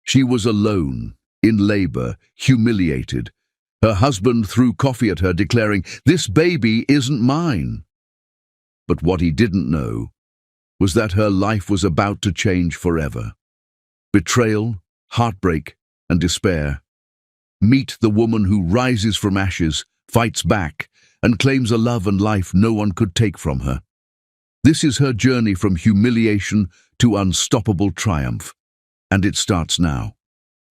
She was alone, in labor, humiliated. Her husband threw coffee at her, declaring, "This baby isn't mine." But what he didn't know was that her life was about to change forever. Betrayal, heartbreak, and despair. Meet the woman who rises from ashes, fights back, and claims a love and life no one could take from her. This is her journey from humiliation to unstoppable triumph. And it starts now.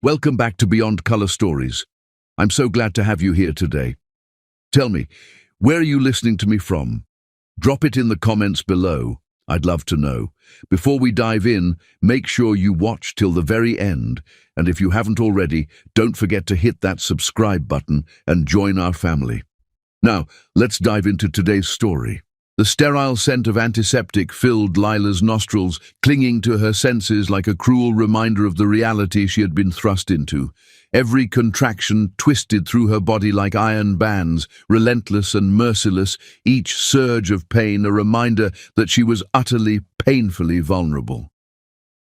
Welcome back to Beyond Color Stories. I'm so glad to have you here today. Tell me, where are you listening to me from? Drop it in the comments below. I'd love to know. Before we dive in, make sure you watch till the very end. And if you haven't already, don't forget to hit that subscribe button and join our family. Now, let's dive into today's story. The sterile scent of antiseptic filled Lila's nostrils, clinging to her senses like a cruel reminder of the reality she had been thrust into. Every contraction twisted through her body like iron bands, relentless and merciless, each surge of pain a reminder that she was utterly, painfully vulnerable.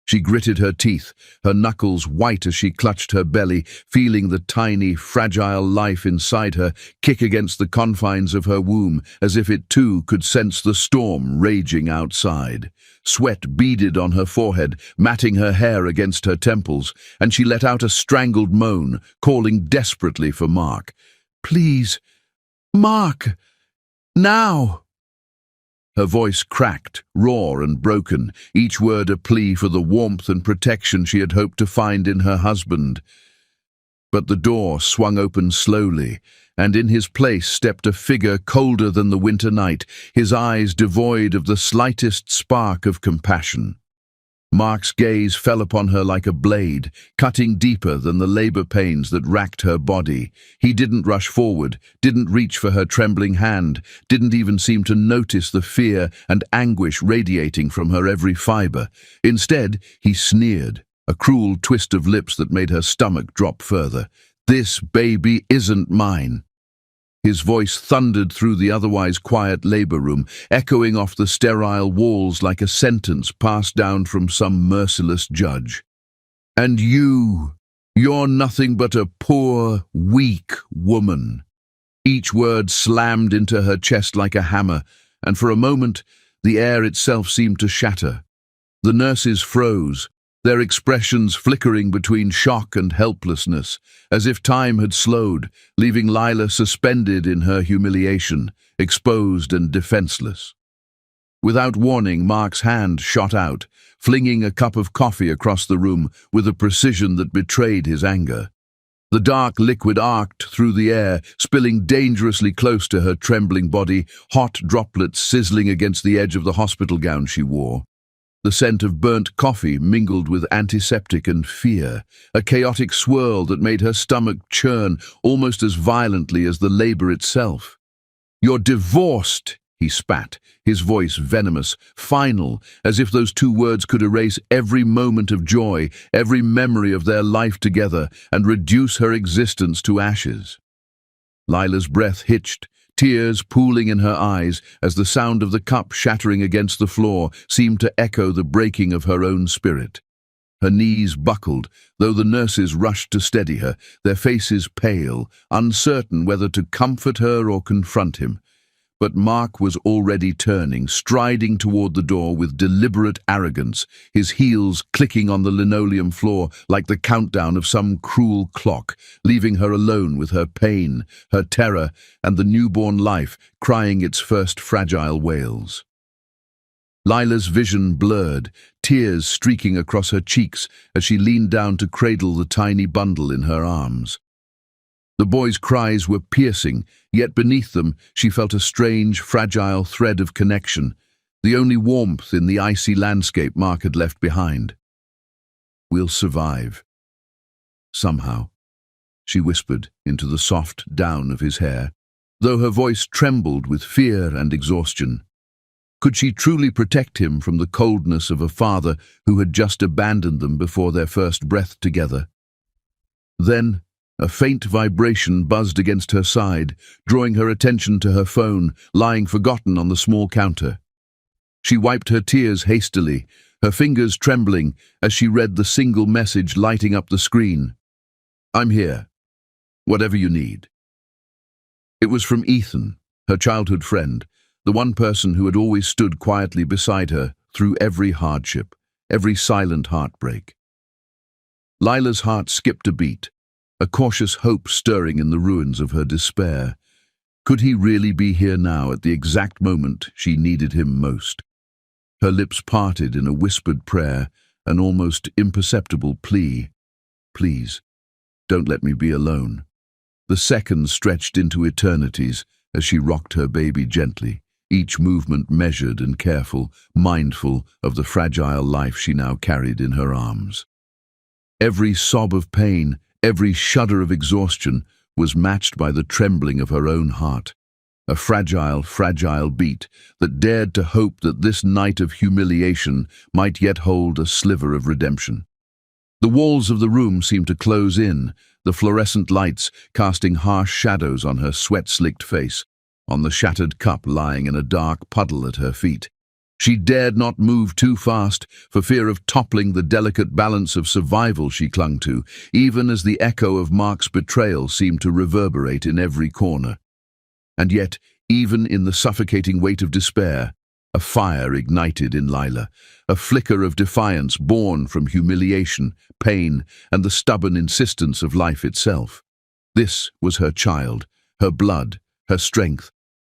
She gritted her teeth, her knuckles white as she clutched her belly, feeling the tiny, fragile life inside her kick against the confines of her womb, as if it too could sense the storm raging outside. Sweat beaded on her forehead, matting her hair against her temples, and she let out a strangled moan, calling desperately for Mark. "Please, Mark, now!" Her voice cracked, raw and broken, each word a plea for the warmth and protection she had hoped to find in her husband. But the door swung open slowly, and in his place stepped a figure colder than the winter night, his eyes devoid of the slightest spark of compassion. Mark's gaze fell upon her like a blade, cutting deeper than the labor pains that racked her body. He didn't rush forward, didn't reach for her trembling hand, didn't even seem to notice the fear and anguish radiating from her every fiber. Instead, he sneered, a cruel twist of lips that made her stomach drop further. "This baby isn't mine." His voice thundered through the otherwise quiet labor room, echoing off the sterile walls like a sentence passed down from some merciless judge. "And you're nothing but a poor, weak woman." Each word slammed into her chest like a hammer, and for a moment, the air itself seemed to shatter. The nurses froze, their expressions flickering between shock and helplessness, as if time had slowed, leaving Lila suspended in her humiliation, exposed and defenseless. Without warning, Mark's hand shot out, flinging a cup of coffee across the room with a precision that betrayed his anger. The dark liquid arced through the air, spilling dangerously close to her trembling body, hot droplets sizzling against the edge of the hospital gown she wore. The scent of burnt coffee mingled with antiseptic and fear, a chaotic swirl that made her stomach churn almost as violently as the labor itself. "You're divorced," he spat, his voice venomous, final, as if those two words could erase every moment of joy, every memory of their life together, and reduce her existence to ashes. Lila's breath hitched, tears pooling in her eyes as the sound of the cup shattering against the floor seemed to echo the breaking of her own spirit. Her knees buckled, though the nurses rushed to steady her, their faces pale, uncertain whether to comfort her or confront him. But Mark was already turning, striding toward the door with deliberate arrogance, his heels clicking on the linoleum floor like the countdown of some cruel clock, leaving her alone with her pain, her terror, and the newborn life crying its first fragile wails. Lila's vision blurred, tears streaking across her cheeks as she leaned down to cradle the tiny bundle in her arms. The boy's cries were piercing, yet beneath them she felt a strange, fragile thread of connection, the only warmth in the icy landscape Mark had left behind. "We'll survive. Somehow," she whispered into the soft down of his hair, though her voice trembled with fear and exhaustion. Could she truly protect him from the coldness of a father who had just abandoned them before their first breath together? Then, a faint vibration buzzed against her side, drawing her attention to her phone, lying forgotten on the small counter. She wiped her tears hastily, her fingers trembling as she read the single message lighting up the screen. "I'm here. Whatever you need." It was from Ethan, her childhood friend, the one person who had always stood quietly beside her through every hardship, every silent heartbreak. Lila's heart skipped a beat, a cautious hope stirring in the ruins of her despair. Could he really be here now at the exact moment she needed him most? Her lips parted in a whispered prayer, an almost imperceptible plea. "Please, don't let me be alone." The seconds stretched into eternities as she rocked her baby gently, each movement measured and careful, mindful of the fragile life she now carried in her arms. Every sob of pain, every shudder of exhaustion was matched by the trembling of her own heart, a fragile, fragile beat that dared to hope that this night of humiliation might yet hold a sliver of redemption. The walls of the room seemed to close in, the fluorescent lights casting harsh shadows on her sweat-slicked face, on the shattered cup lying in a dark puddle at her feet. She dared not move too fast for fear of toppling the delicate balance of survival she clung to, even as the echo of Mark's betrayal seemed to reverberate in every corner. And yet, even in the suffocating weight of despair, a fire ignited in Lila, a flicker of defiance born from humiliation, pain, and the stubborn insistence of life itself. This was her child, her blood, her strength,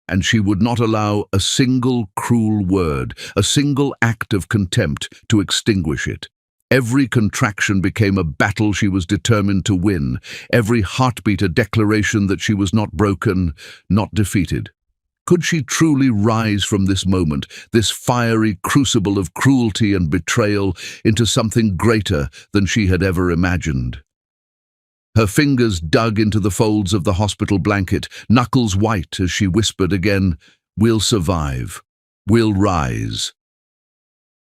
and she would not allow a single cruel word, a single act of contempt to extinguish it. Every contraction became a battle she was determined to win, every heartbeat a declaration that she was not broken, not defeated. Could she truly rise from this moment, this fiery crucible of cruelty and betrayal, into something greater than she had ever imagined? Her fingers dug into the folds of the hospital blanket, knuckles white as she whispered again, "We'll survive. We'll rise."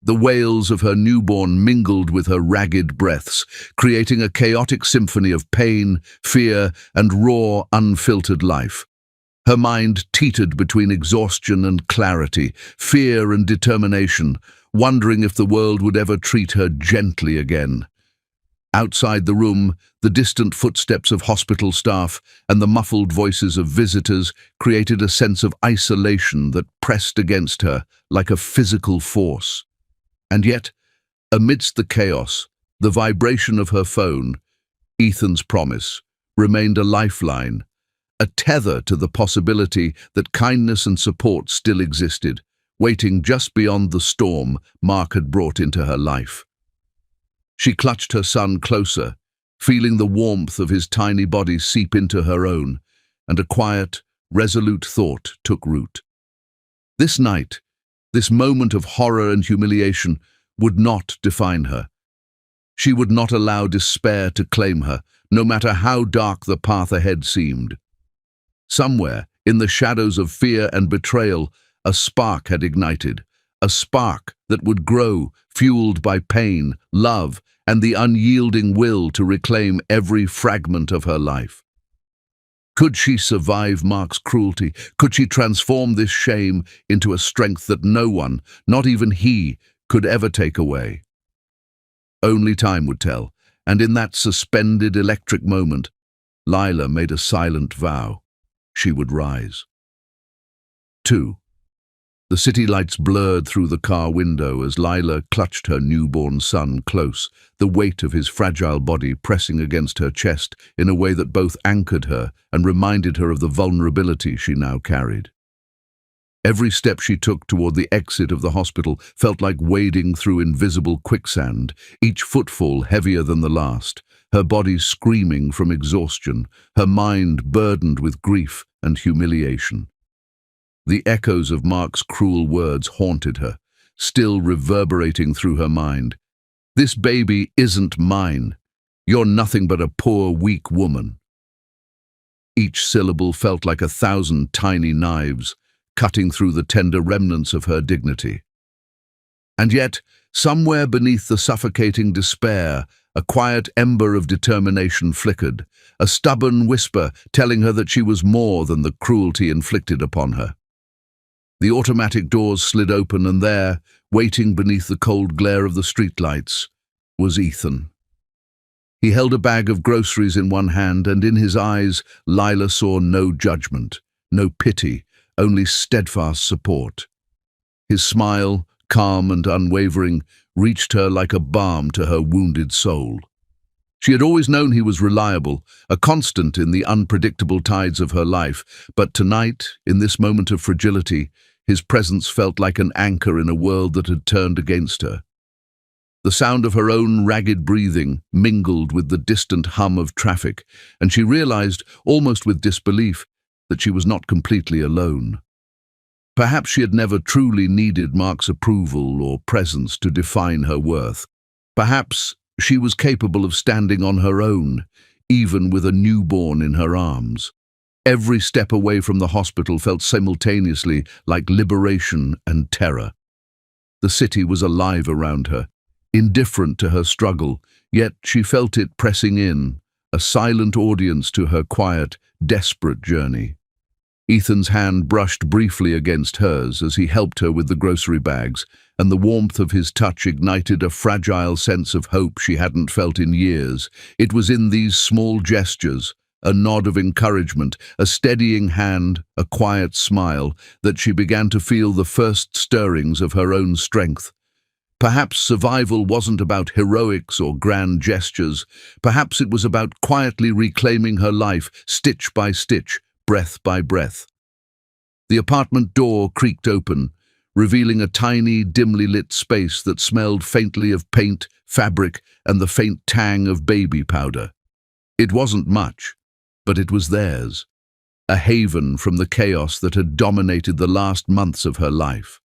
The wails of her newborn mingled with her ragged breaths, creating a chaotic symphony of pain, fear, and raw, unfiltered life. Her mind teetered between exhaustion and clarity, fear and determination, wondering if the world would ever treat her gently again. Outside the room, the distant footsteps of hospital staff and the muffled voices of visitors created a sense of isolation that pressed against her like a physical force. And yet, amidst the chaos, the vibration of her phone, Ethan's promise, remained a lifeline, a tether to the possibility that kindness and support still existed, waiting just beyond the storm Mark had brought into her life. She clutched her son closer, feeling the warmth of his tiny body seep into her own, and a quiet, resolute thought took root. This night, this moment of horror and humiliation, would not define her. She would not allow despair to claim her, no matter how dark the path ahead seemed. Somewhere, in the shadows of fear and betrayal, a spark had ignited, a spark that would grow, fueled by pain, love, and the unyielding will to reclaim every fragment of her life. Could she survive Mark's cruelty? Could she transform this shame into a strength that no one, not even he, could ever take away? Only time would tell, and in that suspended electric moment, Lila made a silent vow. She would rise. 2. The city lights blurred through the car window as Lila clutched her newborn son close, the weight of his fragile body pressing against her chest in a way that both anchored her and reminded her of the vulnerability she now carried. Every step she took toward the exit of the hospital felt like wading through invisible quicksand, each footfall heavier than the last, her body screaming from exhaustion, her mind burdened with grief and humiliation. The echoes of Mark's cruel words haunted her, still reverberating through her mind. "This baby isn't mine. You're nothing but a poor, weak woman." Each syllable felt like 1,000 tiny knives, cutting through the tender remnants of her dignity. And yet, somewhere beneath the suffocating despair, a quiet ember of determination flickered, a stubborn whisper telling her that she was more than the cruelty inflicted upon her. The automatic doors slid open and there, waiting beneath the cold glare of the streetlights, was Ethan. He held a bag of groceries in one hand, and in his eyes Lila saw no judgment, no pity, only steadfast support. His smile, calm and unwavering, reached her like a balm to her wounded soul. She had always known he was reliable, a constant in the unpredictable tides of her life, but tonight, in this moment of fragility, his presence felt like an anchor in a world that had turned against her. The sound of her own ragged breathing mingled with the distant hum of traffic, and she realized, almost with disbelief, that she was not completely alone. Perhaps she had never truly needed Mark's approval or presence to define her worth. Perhaps she was capable of standing on her own, even with a newborn in her arms. Every step away from the hospital felt simultaneously like liberation and terror. The city was alive around her, indifferent to her struggle, yet she felt it pressing in, a silent audience to her quiet, desperate journey. Ethan's hand brushed briefly against hers as he helped her with the grocery bags, and the warmth of his touch ignited a fragile sense of hope she hadn't felt in years. It was in these small gestures, a nod of encouragement, a steadying hand, a quiet smile, that she began to feel the first stirrings of her own strength. Perhaps survival wasn't about heroics or grand gestures. Perhaps it was about quietly reclaiming her life, stitch by stitch, breath by breath. The apartment door creaked open, revealing a tiny, dimly lit space that smelled faintly of paint, fabric, and the faint tang of baby powder. It wasn't much, but it was theirs, a haven from the chaos that had dominated the last months of her life.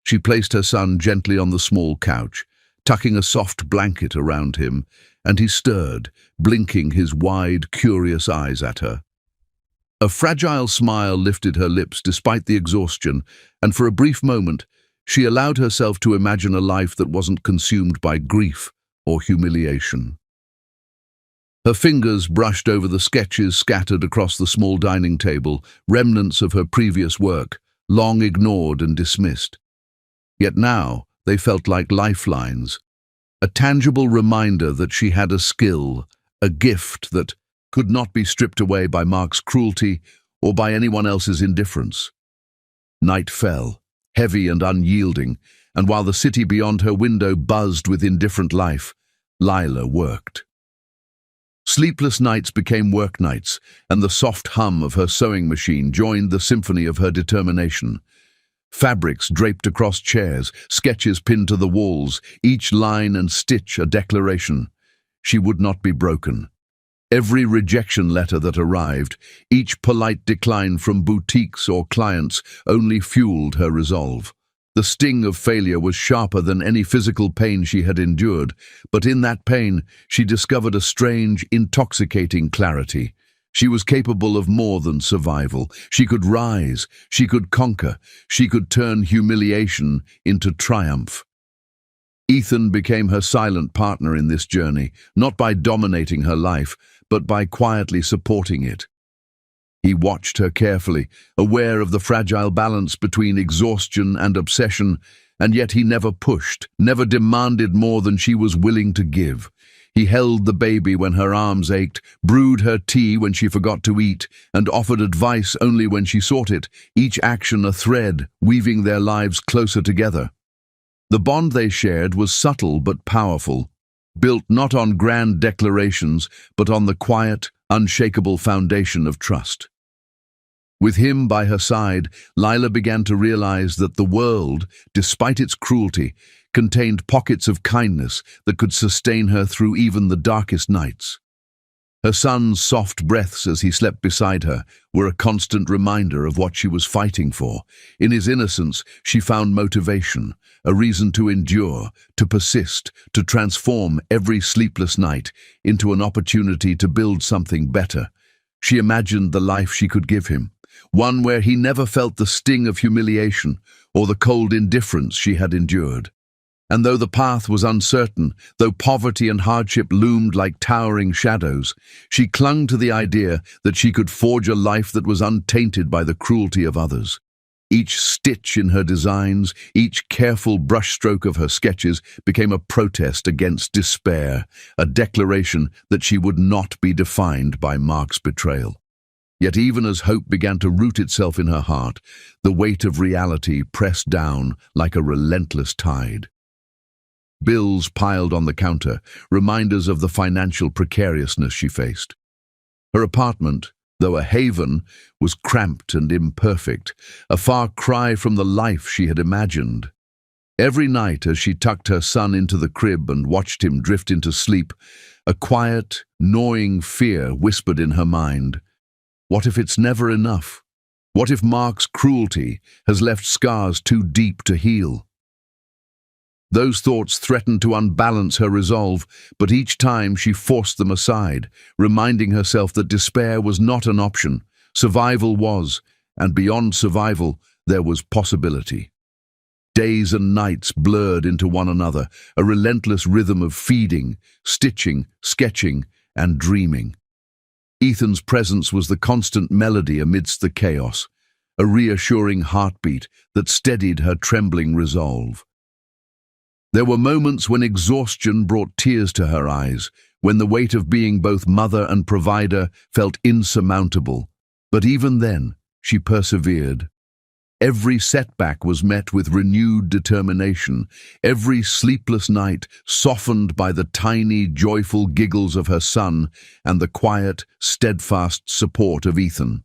She placed her son gently on the small couch, tucking a soft blanket around him, and he stirred, blinking his wide, curious eyes at her. A fragile smile lifted her lips despite the exhaustion, and for a brief moment, she allowed herself to imagine a life that wasn't consumed by grief or humiliation. Her fingers brushed over the sketches scattered across the small dining table, remnants of her previous work, long ignored and dismissed. Yet now they felt like lifelines, a tangible reminder that she had a skill, a gift that could not be stripped away by Mark's cruelty or by anyone else's indifference. Night fell, heavy and unyielding, and while the city beyond her window buzzed with indifferent life, Lila worked. Sleepless nights became work nights, and the soft hum of her sewing machine joined the symphony of her determination. Fabrics draped across chairs, sketches pinned to the walls, each line and stitch a declaration. She would not be broken. Every rejection letter that arrived, each polite decline from boutiques or clients, only fueled her resolve. The sting of failure was sharper than any physical pain she had endured, but in that pain she discovered a strange, intoxicating clarity. She was capable of more than survival. She could rise, she could conquer, she could turn humiliation into triumph. Ethan became her silent partner in this journey, not by dominating her life, but by quietly supporting it. He watched her carefully, aware of the fragile balance between exhaustion and obsession, and yet he never pushed, never demanded more than she was willing to give. He held the baby when her arms ached, brewed her tea when she forgot to eat, and offered advice only when she sought it, each action a thread, weaving their lives closer together. The bond they shared was subtle but powerful, built not on grand declarations, but on the quiet, unshakable foundation of trust. With him by her side, Lila began to realize that the world, despite its cruelty, contained pockets of kindness that could sustain her through even the darkest nights. Her son's soft breaths as he slept beside her were a constant reminder of what she was fighting for. In his innocence, she found motivation, a reason to endure, to persist, to transform every sleepless night into an opportunity to build something better. She imagined the life she could give him, one where he never felt the sting of humiliation or the cold indifference she had endured. And though the path was uncertain, though poverty and hardship loomed like towering shadows, she clung to the idea that she could forge a life that was untainted by the cruelty of others. Each stitch in her designs, each careful brushstroke of her sketches became a protest against despair, a declaration that she would not be defined by Mark's betrayal. Yet even as hope began to root itself in her heart, the weight of reality pressed down like a relentless tide. Bills piled on the counter, reminders of the financial precariousness she faced. Her apartment, though a haven, was cramped and imperfect, a far cry from the life she had imagined. Every night as she tucked her son into the crib and watched him drift into sleep, a quiet, gnawing fear whispered in her mind. What if it's never enough? What if Mark's cruelty has left scars too deep to heal? Those thoughts threatened to unbalance her resolve, but each time she forced them aside, reminding herself that despair was not an option. Survival was, and beyond survival, there was possibility. Days and nights blurred into one another, a relentless rhythm of feeding, stitching, sketching, and dreaming. Ethan's presence was the constant melody amidst the chaos, a reassuring heartbeat that steadied her trembling resolve. There were moments when exhaustion brought tears to her eyes, when the weight of being both mother and provider felt insurmountable. But even then, she persevered. Every setback was met with renewed determination, every sleepless night softened by the tiny, joyful giggles of her son and the quiet, steadfast support of Ethan.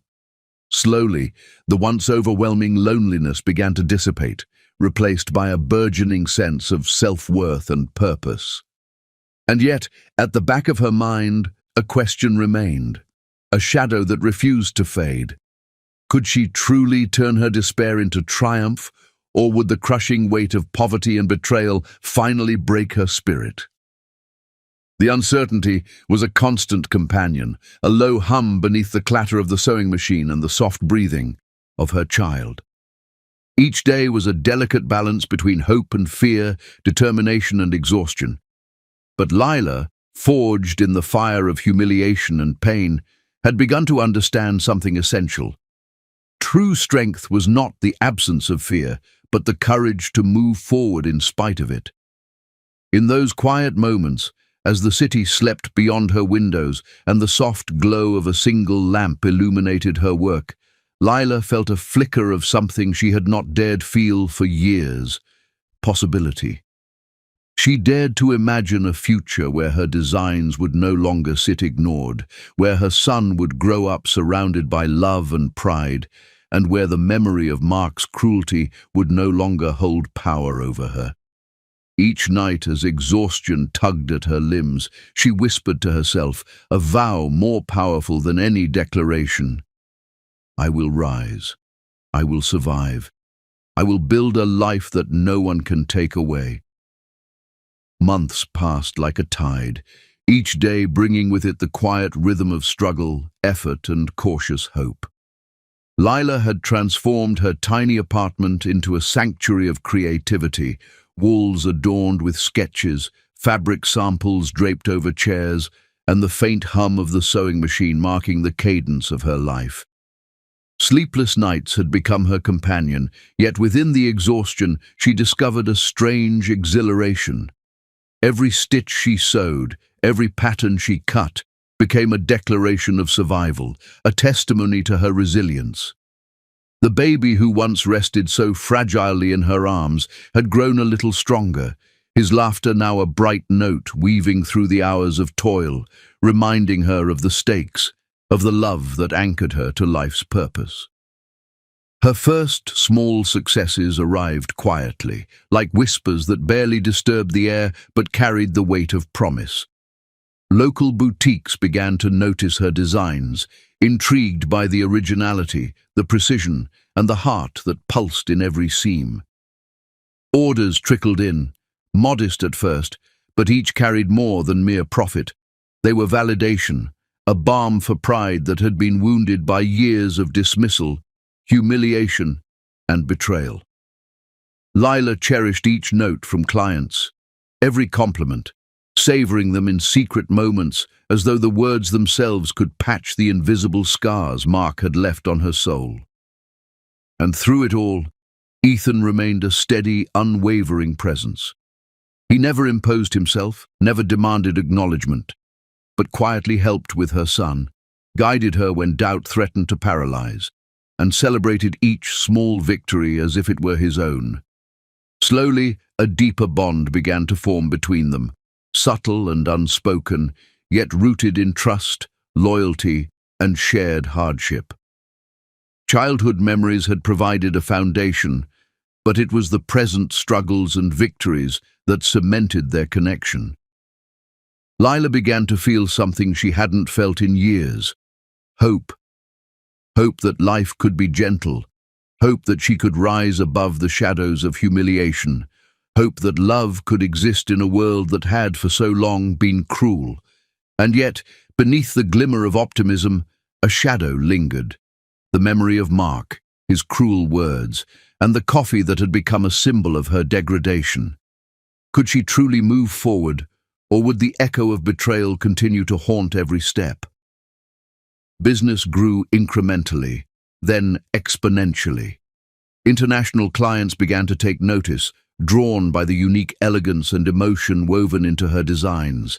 Slowly, the once overwhelming loneliness began to dissipate, replaced by a burgeoning sense of self-worth and purpose. And yet, at the back of her mind, a question remained, a shadow that refused to fade. Could she truly turn her despair into triumph, or would the crushing weight of poverty and betrayal finally break her spirit? The uncertainty was a constant companion, a low hum beneath the clatter of the sewing machine and the soft breathing of her child. Each day was a delicate balance between hope and fear, determination and exhaustion. But Lila, forged in the fire of humiliation and pain, had begun to understand something essential. True strength was not the absence of fear, but the courage to move forward in spite of it. In those quiet moments, as the city slept beyond her windows and the soft glow of a single lamp illuminated her work, Lila felt a flicker of something she had not dared feel for years: possibility. She dared to imagine a future where her designs would no longer sit ignored, where her son would grow up surrounded by love and pride, and where the memory of Mark's cruelty would no longer hold power over her. Each night, as exhaustion tugged at her limbs, she whispered to herself, a vow more powerful than any declaration. I will rise. I will survive. I will build a life that no one can take away. Months passed like a tide, each day bringing with it the quiet rhythm of struggle, effort, and cautious hope. Lila had transformed her tiny apartment into a sanctuary of creativity, walls adorned with sketches, fabric samples draped over chairs, and the faint hum of the sewing machine marking the cadence of her life. Sleepless nights had become her companion, yet within the exhaustion she discovered a strange exhilaration. Every stitch she sewed, every pattern she cut, became a declaration of survival, a testimony to her resilience. The baby who once rested so fragilely in her arms had grown a little stronger, his laughter now a bright note weaving through the hours of toil, reminding her of the stakes, of the love that anchored her to life's purpose. Her first small successes arrived quietly, like whispers that barely disturbed the air but carried the weight of promise. Local boutiques began to notice her designs, intrigued by the originality, the precision, and the heart that pulsed in every seam. Orders trickled in, modest at first, but each carried more than mere profit. They were validation, a balm for pride that had been wounded by years of dismissal, humiliation, and betrayal. Lila cherished each note from clients, every compliment, savoring them in secret moments as though the words themselves could patch the invisible scars Mark had left on her soul. And through it all, Ethan remained a steady, unwavering presence. He never imposed himself, never demanded acknowledgement, but quietly helped with her son, guided her when doubt threatened to paralyze, and celebrated each small victory as if it were his own. Slowly, a deeper bond began to form between them, subtle and unspoken, yet rooted in trust, loyalty, and shared hardship. Childhood memories had provided a foundation, but it was the present struggles and victories that cemented their connection. Lila began to feel something she hadn't felt in years: hope. Hope that life could be gentle, hope that she could rise above the shadows of humiliation, hope that love could exist in a world that had for so long been cruel. And yet, beneath the glimmer of optimism, a shadow lingered: the memory of Mark, his cruel words, and the coffee that had become a symbol of her degradation. Could she truly move forward, or would the echo of betrayal continue to haunt every step? Business grew incrementally, then exponentially. International clients began to take notice, drawn by the unique elegance and emotion woven into her designs.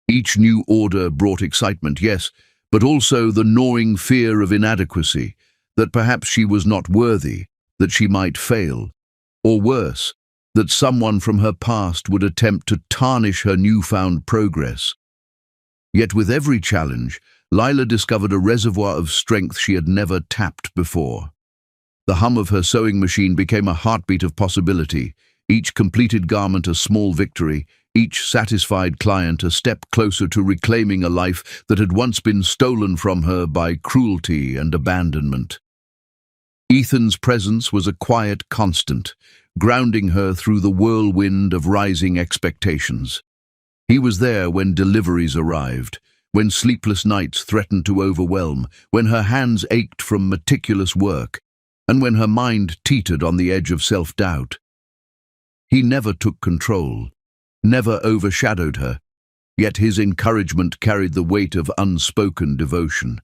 Each new order brought excitement, yes, but also the gnawing fear of inadequacy, that perhaps she was not worthy, that she might fail, or worse, that someone from her past would attempt to tarnish her newfound progress. Yet with every challenge, Lila discovered a reservoir of strength she had never tapped before. The hum of her sewing machine became a heartbeat of possibility, each completed garment a small victory, each satisfied client a step closer to reclaiming a life that had once been stolen from her by cruelty and abandonment. Ethan's presence was a quiet constant, grounding her through the whirlwind of rising expectations. He was there when deliveries arrived, when sleepless nights threatened to overwhelm, when her hands ached from meticulous work, and when her mind teetered on the edge of self-doubt. He never took control, never overshadowed her, yet his encouragement carried the weight of unspoken devotion.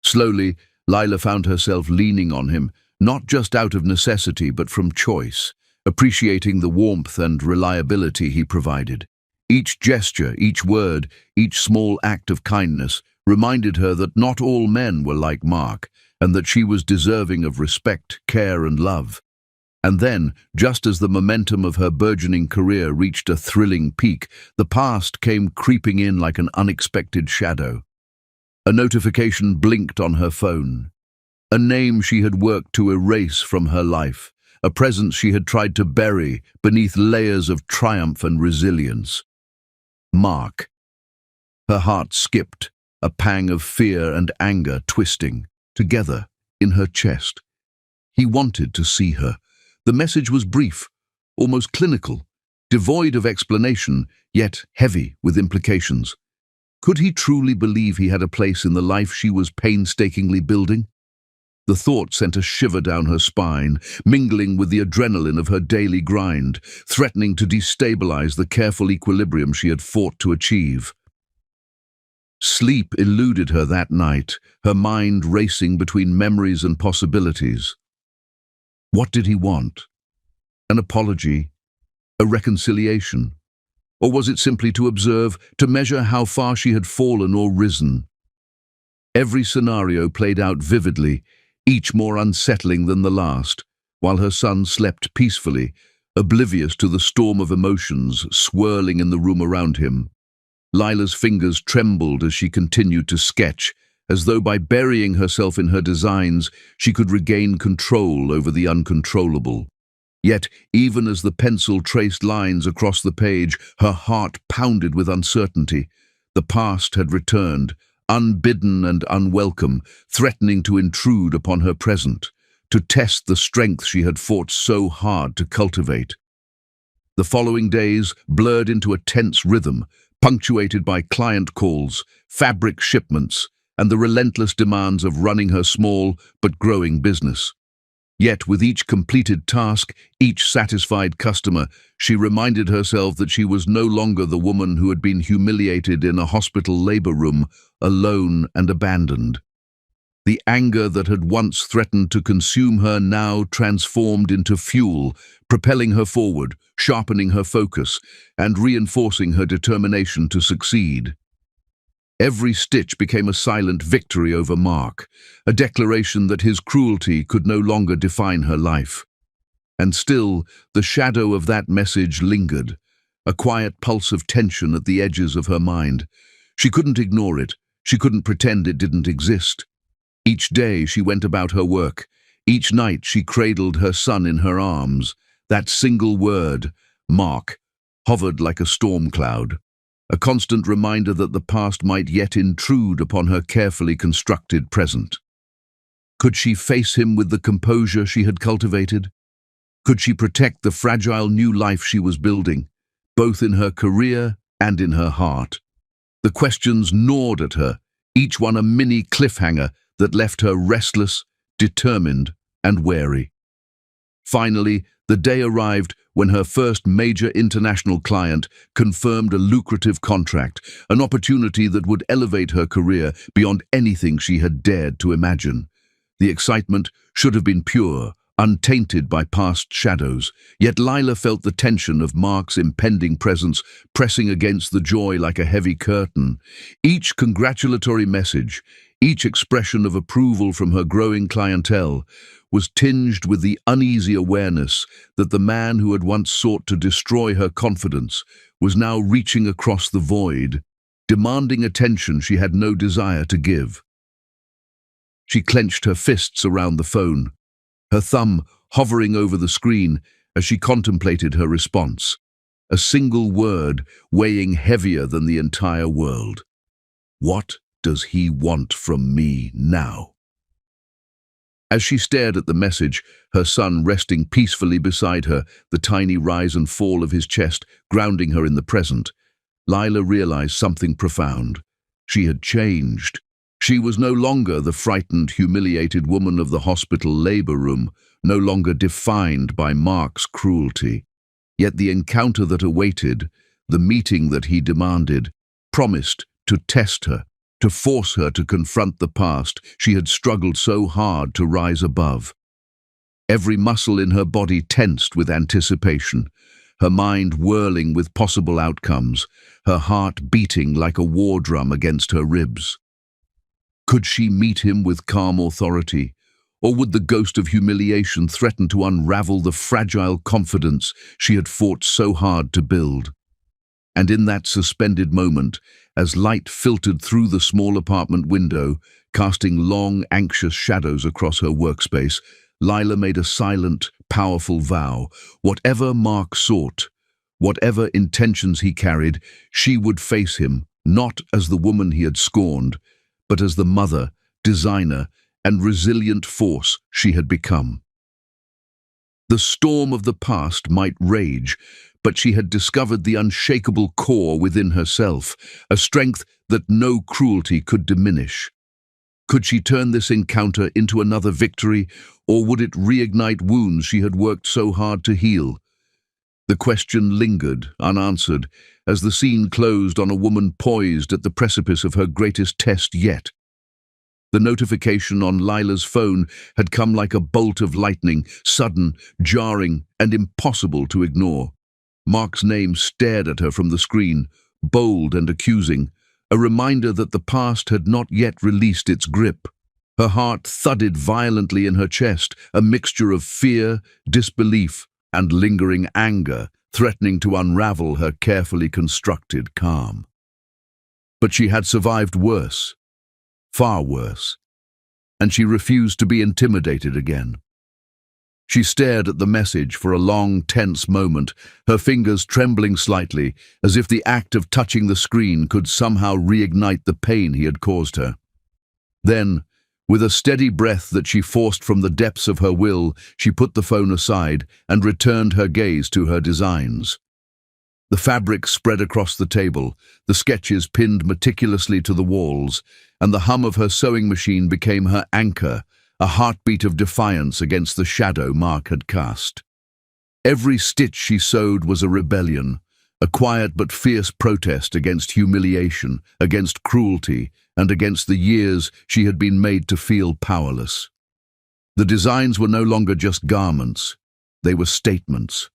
Slowly, Lila found herself leaning on him, not just out of necessity but from choice, appreciating the warmth and reliability he provided. Each gesture, each word, each small act of kindness reminded her that not all men were like Mark, and that she was deserving of respect, care, and love. And then, just as the momentum of her burgeoning career reached a thrilling peak, the past came creeping in like an unexpected shadow. A notification blinked on her phone. A name she had worked to erase from her life, a presence she had tried to bury beneath layers of triumph and resilience. Mark. Her heart skipped, a pang of fear and anger twisting together in her chest. He wanted to see her. The message was brief, almost clinical, devoid of explanation, yet heavy with implications. Could he truly believe he had a place in the life she was painstakingly building? The thought sent a shiver down her spine, mingling with the adrenaline of her daily grind, threatening to destabilize the careful equilibrium she had fought to achieve. Sleep eluded her that night, her mind racing between memories and possibilities. What did he want? An apology? A reconciliation? Or was it simply to observe, to measure how far she had fallen or risen? Every scenario played out vividly, each more unsettling than the last, while her son slept peacefully, oblivious to the storm of emotions swirling in the room around him. Lila's fingers trembled as she continued to sketch, as though by burying herself in her designs, she could regain control over the uncontrollable. Yet, even as the pencil traced lines across the page, her heart pounded with uncertainty. The past had returned, unbidden and unwelcome, threatening to intrude upon her present, to test the strength she had fought so hard to cultivate. The following days blurred into a tense rhythm, punctuated by client calls, fabric shipments, and the relentless demands of running her small but growing business. Yet with each completed task, each satisfied customer, she reminded herself that she was no longer the woman who had been humiliated in a hospital labor room, alone and abandoned. The anger that had once threatened to consume her now transformed into fuel, propelling her forward, sharpening her focus, and reinforcing her determination to succeed. Every stitch became a silent victory over Mark, a declaration that his cruelty could no longer define her life. And still, the shadow of that message lingered, a quiet pulse of tension at the edges of her mind. She couldn't ignore it. She couldn't pretend it didn't exist. Each day she went about her work. Each night she cradled her son in her arms. That single word, Mark, hovered like a storm cloud, a constant reminder that the past might yet intrude upon her carefully constructed present. Could she face him with the composure she had cultivated? Could she protect the fragile new life she was building, both in her career and in her heart? The questions gnawed at her, each one a mini cliffhanger that left her restless, determined, and wary. Finally, the day arrived when her first major international client confirmed a lucrative contract, an opportunity that would elevate her career beyond anything she had dared to imagine. The excitement should have been pure, untainted by past shadows, yet Lila felt the tension of Mark's impending presence pressing against the joy like a heavy curtain. Each congratulatory message, each expression of approval from her growing clientele, was tinged with the uneasy awareness that the man who had once sought to destroy her confidence was now reaching across the void, demanding attention she had no desire to give. She clenched her fists around the phone, her thumb hovering over the screen as she contemplated her response, a single word weighing heavier than the entire world. What does he want from me now? As she stared at the message, her son resting peacefully beside her, the tiny rise and fall of his chest grounding her in the present, Lila realized something profound. She had changed. She was no longer the frightened, humiliated woman of the hospital labor room, no longer defined by Mark's cruelty. Yet the encounter that awaited, the meeting that he demanded, promised to test her, to force her to confront the past she had struggled so hard to rise above. Every muscle in her body tensed with anticipation, her mind whirling with possible outcomes, her heart beating like a war drum against her ribs. Could she meet him with calm authority, or would the ghost of humiliation threaten to unravel the fragile confidence she had fought so hard to build? And in that suspended moment, as light filtered through the small apartment window, casting long, anxious shadows across her workspace, Lila made a silent, powerful vow. Whatever Mark sought, whatever intentions he carried, she would face him, not as the woman he had scorned, but as the mother, designer, and resilient force she had become. The storm of the past might rage, but she had discovered the unshakable core within herself, a strength that no cruelty could diminish. Could she turn this encounter into another victory, or would it reignite wounds she had worked so hard to heal? The question lingered, unanswered, as the scene closed on a woman poised at the precipice of her greatest test yet. The notification on Lila's phone had come like a bolt of lightning, sudden, jarring, and impossible to ignore. Mark's name stared at her from the screen, bold and accusing, a reminder that the past had not yet released its grip. Her heart thudded violently in her chest, a mixture of fear, disbelief, and lingering anger, threatening to unravel her carefully constructed calm. But she had survived worse, far worse, and she refused to be intimidated again. She stared at the message for a long, tense moment, her fingers trembling slightly, as if the act of touching the screen could somehow reignite the pain he had caused her. Then, with a steady breath that she forced from the depths of her will, she put the phone aside and returned her gaze to her designs. The fabric spread across the table, the sketches pinned meticulously to the walls, and the hum of her sewing machine became her anchor, a heartbeat of defiance against the shadow Mark had cast. Every stitch she sewed was a rebellion, a quiet but fierce protest against humiliation, against cruelty, and against the years she had been made to feel powerless. The designs were no longer just garments, they were statements,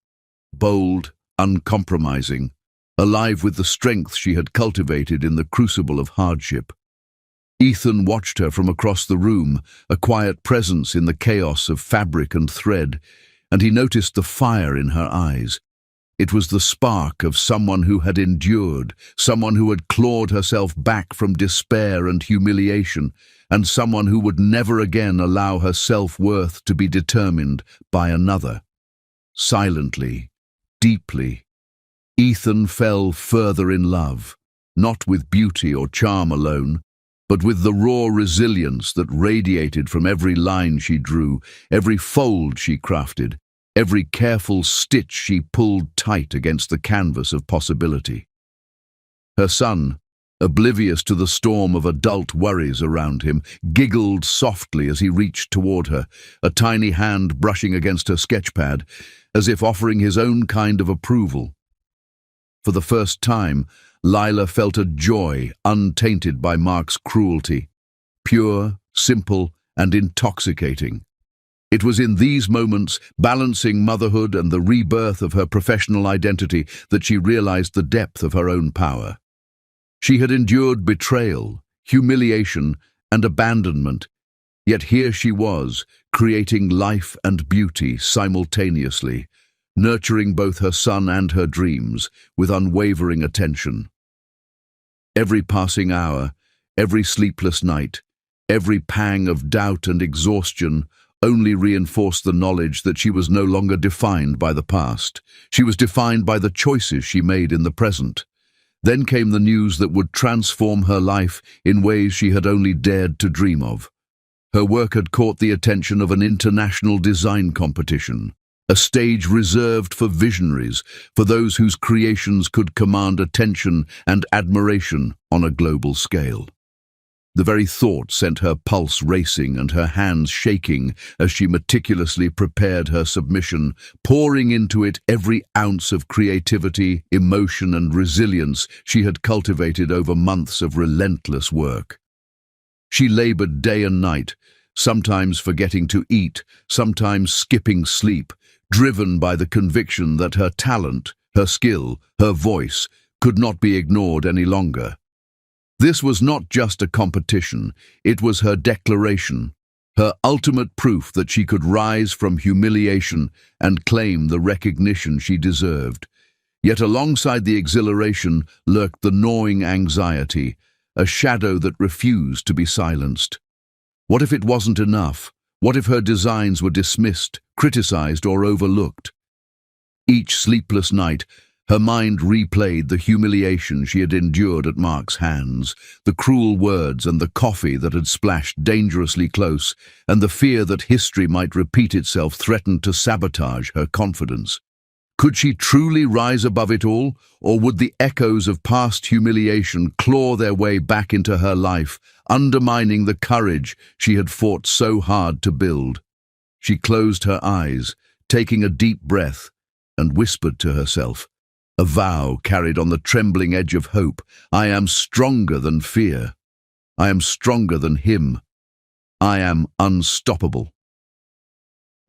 bold, uncompromising, alive with the strength she had cultivated in the crucible of hardship. Ethan watched her from across the room, a quiet presence in the chaos of fabric and thread, and he noticed the fire in her eyes. It was the spark of someone who had endured, someone who had clawed herself back from despair and humiliation, and someone who would never again allow her self-worth to be determined by another. Silently, deeply, Ethan fell further in love, not with beauty or charm alone, but with the raw resilience that radiated from every line she drew, every fold she crafted, every careful stitch she pulled tight against the canvas of possibility. Her son, oblivious to the storm of adult worries around him, giggled softly as he reached toward her, a tiny hand brushing against her sketchpad, as if offering his own kind of approval. For the first time, Lila felt a joy untainted by Mark's cruelty, pure, simple, and intoxicating. It was in these moments, balancing motherhood and the rebirth of her professional identity, that she realized the depth of her own power. She had endured betrayal, humiliation, and abandonment, yet here she was, creating life and beauty simultaneously, nurturing both her son and her dreams with unwavering attention. Every passing hour, every sleepless night, every pang of doubt and exhaustion only reinforced the knowledge that she was no longer defined by the past. She was defined by the choices she made in the present. Then came the news that would transform her life in ways she had only dared to dream of. Her work had caught the attention of an international design competition, a stage reserved for visionaries, for those whose creations could command attention and admiration on a global scale. The very thought sent her pulse racing and her hands shaking as she meticulously prepared her submission, pouring into it every ounce of creativity, emotion, and resilience she had cultivated over months of relentless work. She labored day and night, sometimes forgetting to eat, sometimes skipping sleep, driven by the conviction that her talent, her skill, her voice could not be ignored any longer. This was not just a competition, it was her declaration, her ultimate proof that she could rise from humiliation and claim the recognition she deserved. Yet alongside the exhilaration lurked the gnawing anxiety, a shadow that refused to be silenced. What if it wasn't enough? What if her designs were dismissed, criticized, or overlooked? Each sleepless night, her mind replayed the humiliation she had endured at Mark's hands, the cruel words and the coffee that had splashed dangerously close, and the fear that history might repeat itself threatened to sabotage her confidence. Could she truly rise above it all, or would the echoes of past humiliation claw their way back into her life, undermining the courage she had fought so hard to build? She closed her eyes, taking a deep breath, and whispered to herself, a vow carried on the trembling edge of hope, I am stronger than fear. I am stronger than him. I am unstoppable.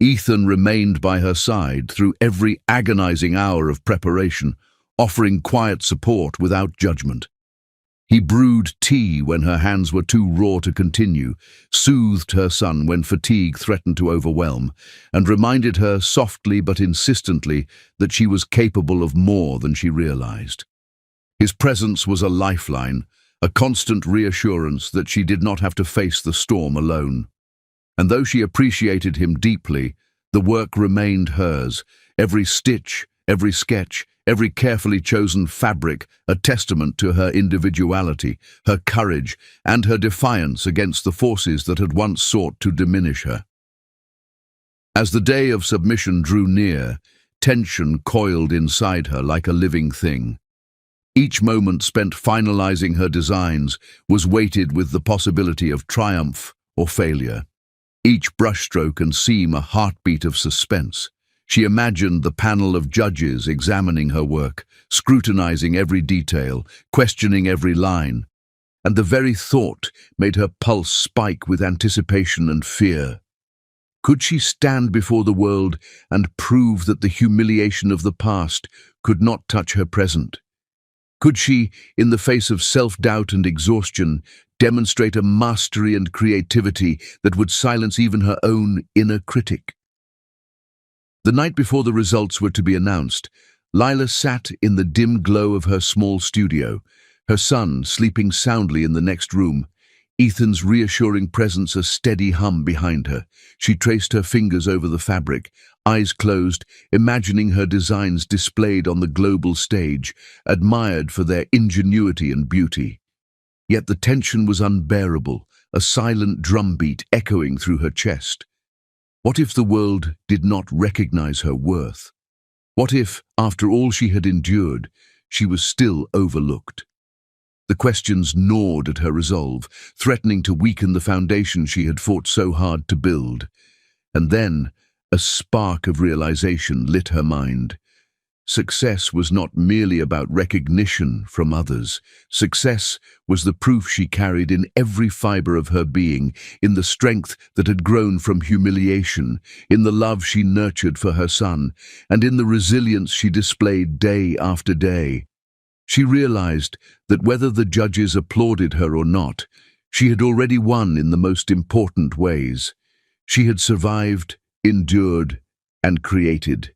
Ethan remained by her side through every agonizing hour of preparation, offering quiet support without judgment. He brewed tea when her hands were too raw to continue, soothed her son when fatigue threatened to overwhelm, and reminded her softly but insistently that she was capable of more than she realized. His presence was a lifeline, a constant reassurance that she did not have to face the storm alone. And though she appreciated him deeply, the work remained hers, every stitch, every sketch, every carefully chosen fabric, a testament to her individuality, her courage, and her defiance against the forces that had once sought to diminish her. As the day of submission drew near, tension coiled inside her like a living thing. Each moment spent finalizing her designs was weighted with the possibility of triumph or failure. Each brushstroke and seam a heartbeat of suspense. She imagined the panel of judges examining her work, scrutinizing every detail, questioning every line. and the very thought made her pulse spike with anticipation and fear. Could she stand before the world and prove that the humiliation of the past could not touch her present? Could she, in the face of self-doubt and exhaustion, demonstrate a mastery and creativity that would silence even her own inner critic? The night before the results were to be announced, Lila sat in the dim glow of her small studio, her son sleeping soundly in the next room, Ethan's reassuring presence a steady hum behind her. She traced her fingers over the fabric, eyes closed, imagining her designs displayed on the global stage, admired for their ingenuity and beauty. Yet the tension was unbearable, a silent drumbeat echoing through her chest. What if the world did not recognize her worth? What if, after all she had endured, she was still overlooked? The questions gnawed at her resolve, threatening to weaken the foundation she had fought so hard to build. And then, a spark of realization lit her mind. Success was not merely about recognition from others. Success was the proof she carried in every fiber of her being, in the strength that had grown from humiliation, in the love she nurtured for her son, and in the resilience she displayed day after day. She realized that whether the judges applauded her or not, she had already won in the most important ways. She had survived, endured, and created.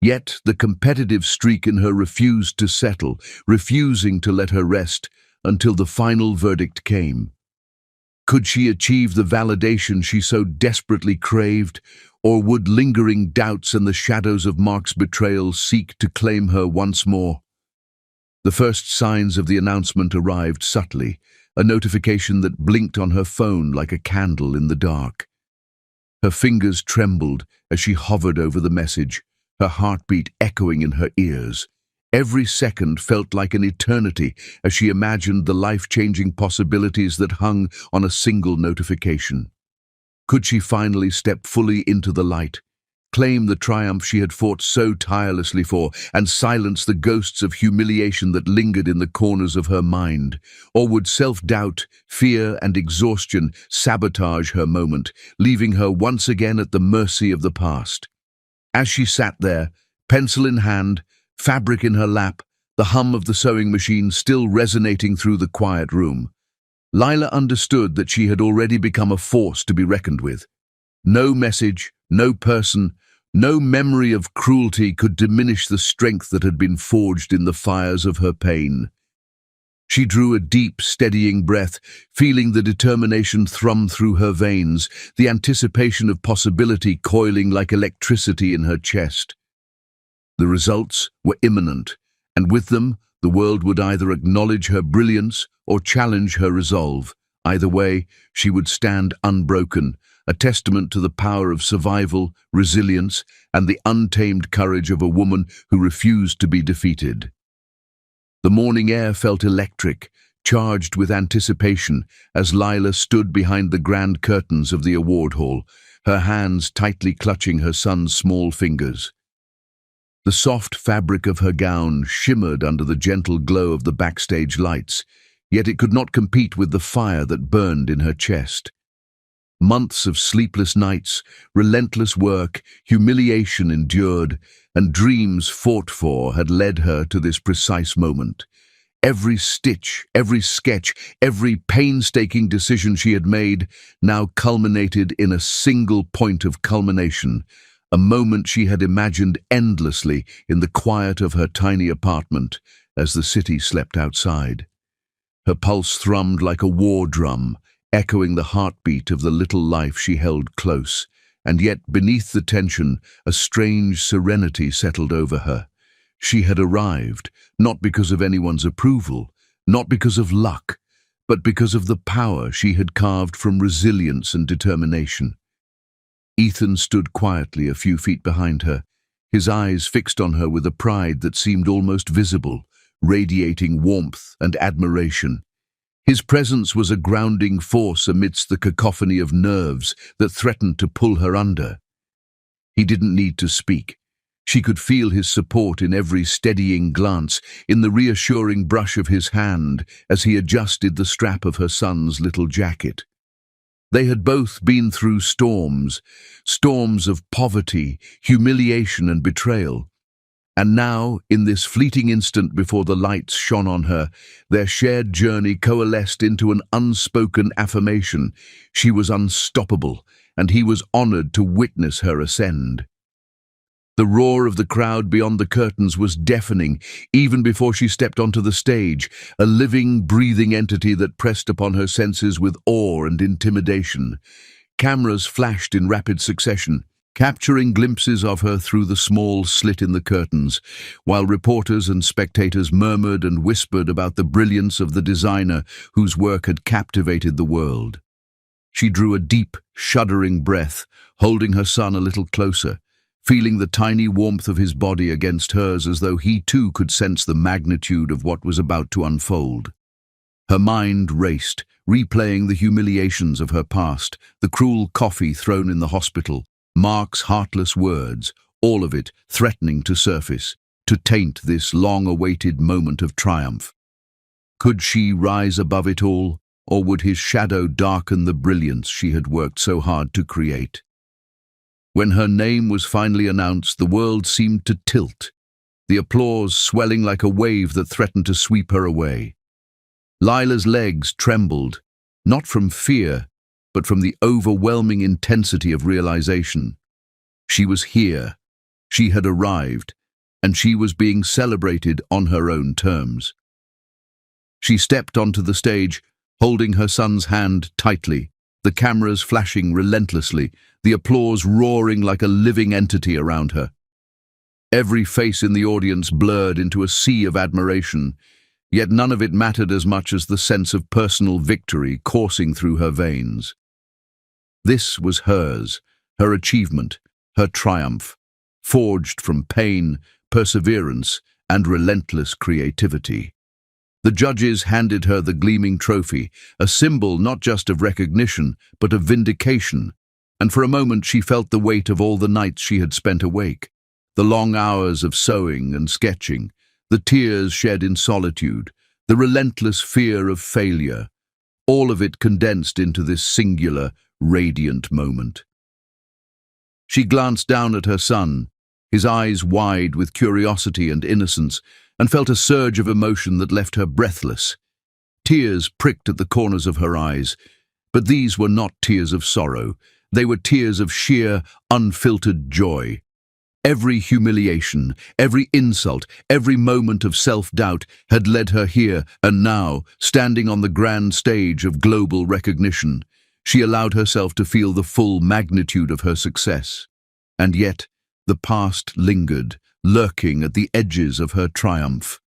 Yet the competitive streak in her refused to settle, refusing to let her rest until the final verdict came. Could she achieve the validation she so desperately craved, or would lingering doubts and the shadows of Mark's betrayal seek to claim her once more? The first signs of the announcement arrived subtly, a notification that blinked on her phone like a candle in the dark. Her fingers trembled as she hovered over the message, her heartbeat echoing in her ears. Every second felt like an eternity as she imagined the life-changing possibilities that hung on a single notification. Could she finally step fully into the light, claim the triumph she had fought so tirelessly for, and silence the ghosts of humiliation that lingered in the corners of her mind? Or would self-doubt, fear, and exhaustion sabotage her moment, leaving her once again at the mercy of the past? As she sat there, pencil in hand, fabric in her lap, the hum of the sewing machine still resonating through the quiet room, Lila understood that she had already become a force to be reckoned with. No message, no person, no memory of cruelty could diminish the strength that had been forged in the fires of her pain. She drew a deep, steadying breath, feeling the determination thrum through her veins, the anticipation of possibility coiling like electricity in her chest. The results were imminent, and with them, the world would either acknowledge her brilliance or challenge her resolve. Either way, she would stand unbroken, a testament to the power of survival, resilience, and the untamed courage of a woman who refused to be defeated. The morning air felt electric, charged with anticipation, as Lila stood behind the grand curtains of the award hall, her hands tightly clutching her son's small fingers. The soft fabric of her gown shimmered under the gentle glow of the backstage lights, yet it could not compete with the fire that burned in her chest. Months of sleepless nights, relentless work, humiliation endured, and dreams fought for had led her to this precise moment. Every stitch, every sketch, every painstaking decision she had made now culminated in a single point of culmination, a moment she had imagined endlessly in the quiet of her tiny apartment as the city slept outside. Her pulse thrummed like a war drum, echoing the heartbeat of the little life she held close, and yet beneath the tension, a strange serenity settled over her. She had arrived, not because of anyone's approval, not because of luck, but because of the power she had carved from resilience and determination. Ethan stood quietly a few feet behind her, his eyes fixed on her with a pride that seemed almost visible, radiating warmth and admiration. His presence was a grounding force amidst the cacophony of nerves that threatened to pull her under. He didn't need to speak. She could feel his support in every steadying glance, in the reassuring brush of his hand as he adjusted the strap of her son's little jacket. They had both been through storms, storms of poverty, humiliation and betrayal. And now, in this fleeting instant before the lights shone on her, their shared journey coalesced into an unspoken affirmation. She was unstoppable, and he was honored to witness her ascend. The roar of the crowd beyond the curtains was deafening, even before she stepped onto the stage, a living, breathing entity that pressed upon her senses with awe and intimidation. Cameras flashed in rapid succession, capturing glimpses of her through the small slit in the curtains, while reporters and spectators murmured and whispered about the brilliance of the designer whose work had captivated the world. She drew a deep, shuddering breath, holding her son a little closer, feeling the tiny warmth of his body against hers as though he too could sense the magnitude of what was about to unfold. Her mind raced, replaying the humiliations of her past, the cruel coffee thrown in the hospital, Mark's heartless words, all of it threatening to surface, to taint this long-awaited moment of triumph. Could she rise above it all, or would his shadow darken the brilliance she had worked so hard to create? When her name was finally announced, the world seemed to tilt, the applause swelling like a wave that threatened to sweep her away. Lila's legs trembled, not from fear, but from the overwhelming intensity of realization. She was here, she had arrived, and she was being celebrated on her own terms. She stepped onto the stage, holding her son's hand tightly, the cameras flashing relentlessly, the applause roaring like a living entity around her. Every face in the audience blurred into a sea of admiration, yet none of it mattered as much as the sense of personal victory coursing through her veins. This was hers, her achievement, her triumph, forged from pain, perseverance, and relentless creativity. The judges handed her the gleaming trophy, a symbol not just of recognition, but of vindication, and for a moment she felt the weight of all the nights she had spent awake, the long hours of sewing and sketching, the tears shed in solitude, the relentless fear of failure, all of it condensed into this singular, radiant moment. She glanced down at her son, his eyes wide with curiosity and innocence, and felt a surge of emotion that left her breathless. Tears pricked at the corners of her eyes, but these were not tears of sorrow. They were tears of sheer, unfiltered joy. Every humiliation, every insult, every moment of self-doubt had led her here, and now, standing on the grand stage of global recognition, she allowed herself to feel the full magnitude of her success. And yet, the past lingered, lurking at the edges of her triumph.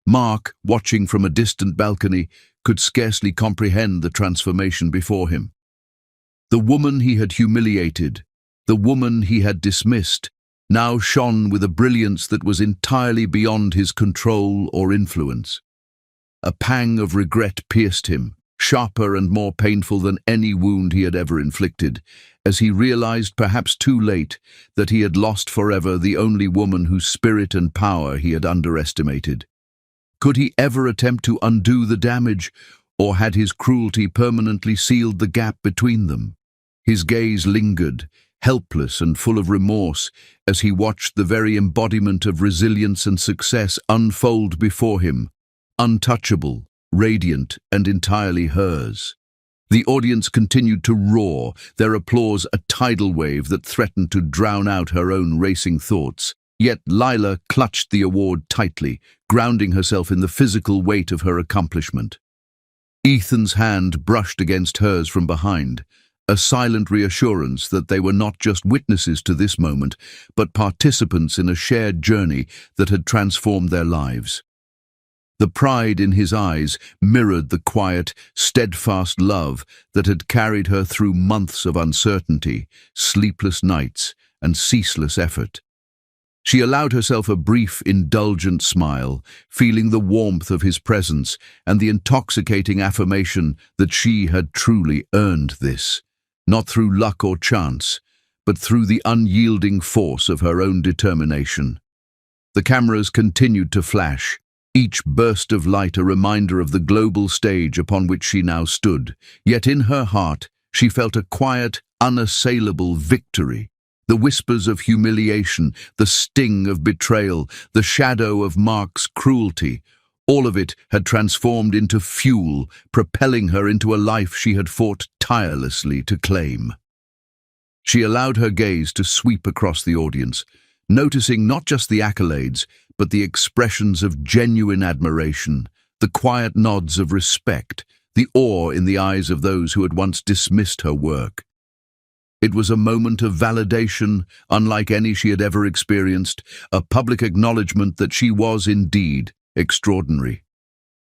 Mark, watching from a distant balcony, could scarcely comprehend the transformation before him. The woman he had humiliated, the woman he had dismissed, now shone with a brilliance that was entirely beyond his control or influence. A pang of regret pierced him, sharper and more painful than any wound he had ever inflicted, as he realized, perhaps too late, that he had lost forever the only woman whose spirit and power he had underestimated. Could he ever attempt to undo the damage, or had his cruelty permanently sealed the gap between them? His gaze lingered, helpless and full of remorse, as he watched the very embodiment of resilience and success unfold before him, untouchable, radiant, and entirely hers. The audience continued to roar, their applause a tidal wave that threatened to drown out her own racing thoughts. Yet Lila clutched the award tightly, grounding herself in the physical weight of her accomplishment. Ethan's hand brushed against hers from behind, a silent reassurance that they were not just witnesses to this moment, but participants in a shared journey that had transformed their lives. The pride in his eyes mirrored the quiet, steadfast love that had carried her through months of uncertainty, sleepless nights, and ceaseless effort. She allowed herself a brief, indulgent smile, feeling the warmth of his presence and the intoxicating affirmation that she had truly earned this, not through luck or chance, but through the unyielding force of her own determination. The cameras continued to flash, each burst of light a reminder of the global stage upon which she now stood. Yet in her heart, she felt a quiet, unassailable victory. The whispers of humiliation, the sting of betrayal, the shadow of Mark's cruelty, all of it had transformed into fuel, propelling her into a life she had fought tirelessly to claim. She allowed her gaze to sweep across the audience, noticing not just the accolades, but the expressions of genuine admiration, the quiet nods of respect, the awe in the eyes of those who had once dismissed her work. It was a moment of validation unlike any she had ever experienced, a public acknowledgement that she was indeed extraordinary.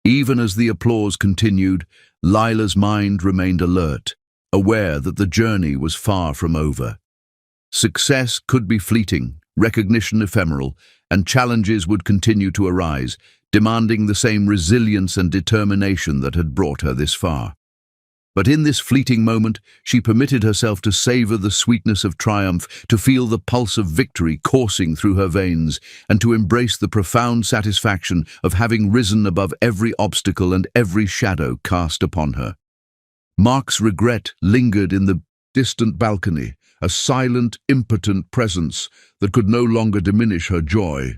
Even as the applause continued, Lila's mind remained alert, aware that the journey was far from over. Success could be fleeting, recognition ephemeral, and challenges would continue to arise, demanding the same resilience and determination that had brought her this far. But in this fleeting moment, she permitted herself to savor the sweetness of triumph, to feel the pulse of victory coursing through her veins, and to embrace the profound satisfaction of having risen above every obstacle and every shadow cast upon her. Mark's regret lingered in the distant balcony, a silent, impotent presence that could no longer diminish her joy.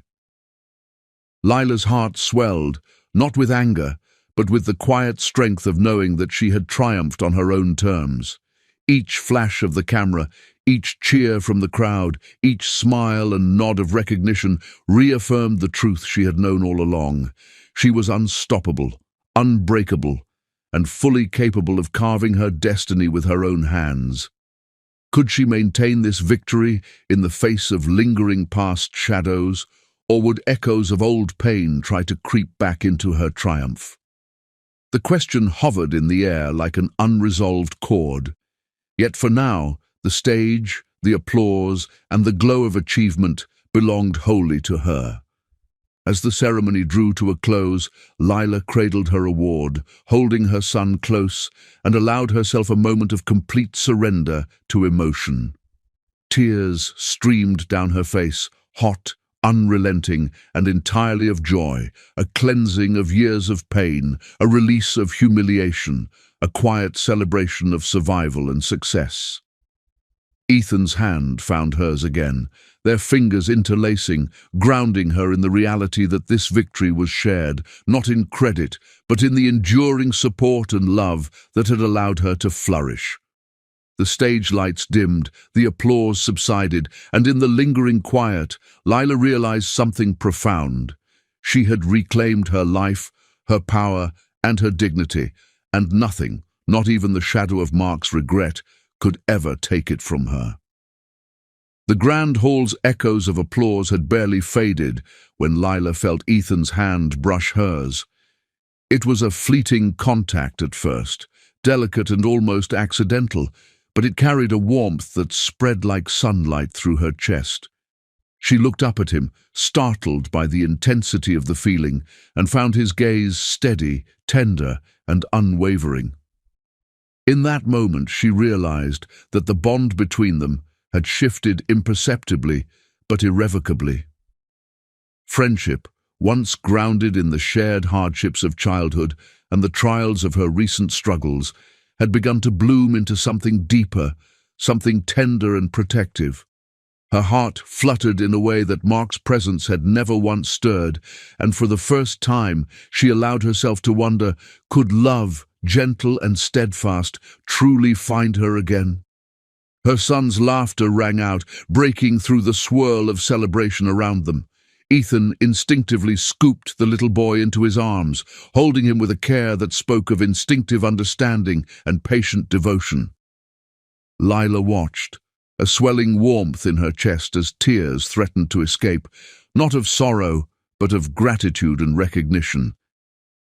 Lila's heart swelled, not with anger, but with the quiet strength of knowing that she had triumphed on her own terms. Each flash of the camera, each cheer from the crowd, each smile and nod of recognition reaffirmed the truth she had known all along. She was unstoppable, unbreakable, and fully capable of carving her destiny with her own hands. Could she maintain this victory in the face of lingering past shadows, or would echoes of old pain try to creep back into her triumph? The question hovered in the air like an unresolved chord. Yet for now, the stage, the applause, and the glow of achievement belonged wholly to her. As the ceremony drew to a close, Lila cradled her award, holding her son close, and allowed herself a moment of complete surrender to emotion. Tears streamed down her face, hot, unrelenting, and entirely of joy, a cleansing of years of pain, a release of humiliation, a quiet celebration of survival and success. Ethan's hand found hers again, their fingers interlacing, grounding her in the reality that this victory was shared, not in credit, but in the enduring support and love that had allowed her to flourish. The stage lights dimmed, the applause subsided, and in the lingering quiet, Lila realized something profound. She had reclaimed her life, her power, and her dignity, and nothing, not even the shadow of Mark's regret, could ever take it from her. The grand hall's echoes of applause had barely faded when Lila felt Ethan's hand brush hers. It was a fleeting contact at first, delicate and almost accidental, but it carried a warmth that spread like sunlight through her chest. She looked up at him, startled by the intensity of the feeling, and found his gaze steady, tender, and unwavering. In that moment, she realized that the bond between them had shifted imperceptibly but irrevocably. Friendship, once grounded in the shared hardships of childhood and the trials of her recent struggles, had begun to bloom into something deeper, something tender and protective. Her heart fluttered in a way that Mark's presence had never once stirred, and for the first time she allowed herself to wonder, could love, gentle and steadfast, truly find her again? Her son's laughter rang out, breaking through the swirl of celebration around them. Ethan instinctively scooped the little boy into his arms, holding him with a care that spoke of instinctive understanding and patient devotion. Lila watched, a swelling warmth in her chest as tears threatened to escape, not of sorrow, but of gratitude and recognition.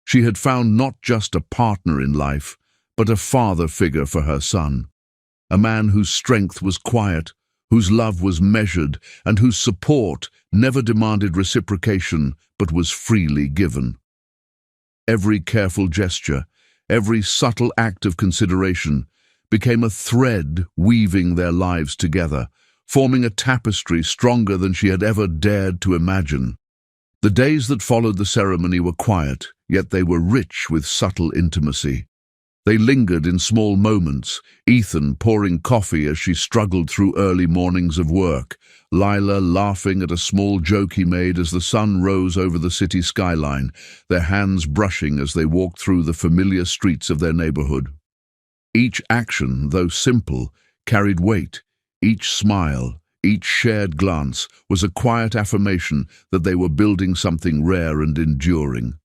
She had found not just a partner in life, but a father figure for her son, a man whose strength was quiet, whose love was measured, and whose support never demanded reciprocation but was freely given. Every careful gesture, every subtle act of consideration became a thread weaving their lives together, forming a tapestry stronger than she had ever dared to imagine. The days that followed the ceremony were quiet, yet they were rich with subtle intimacy. They lingered in small moments, Ethan pouring coffee as she struggled through early mornings of work, Lila laughing at a small joke he made as the sun rose over the city skyline, their hands brushing as they walked through the familiar streets of their neighborhood. Each action, though simple, carried weight. Each smile, each shared glance was a quiet affirmation that they were building something rare and enduring.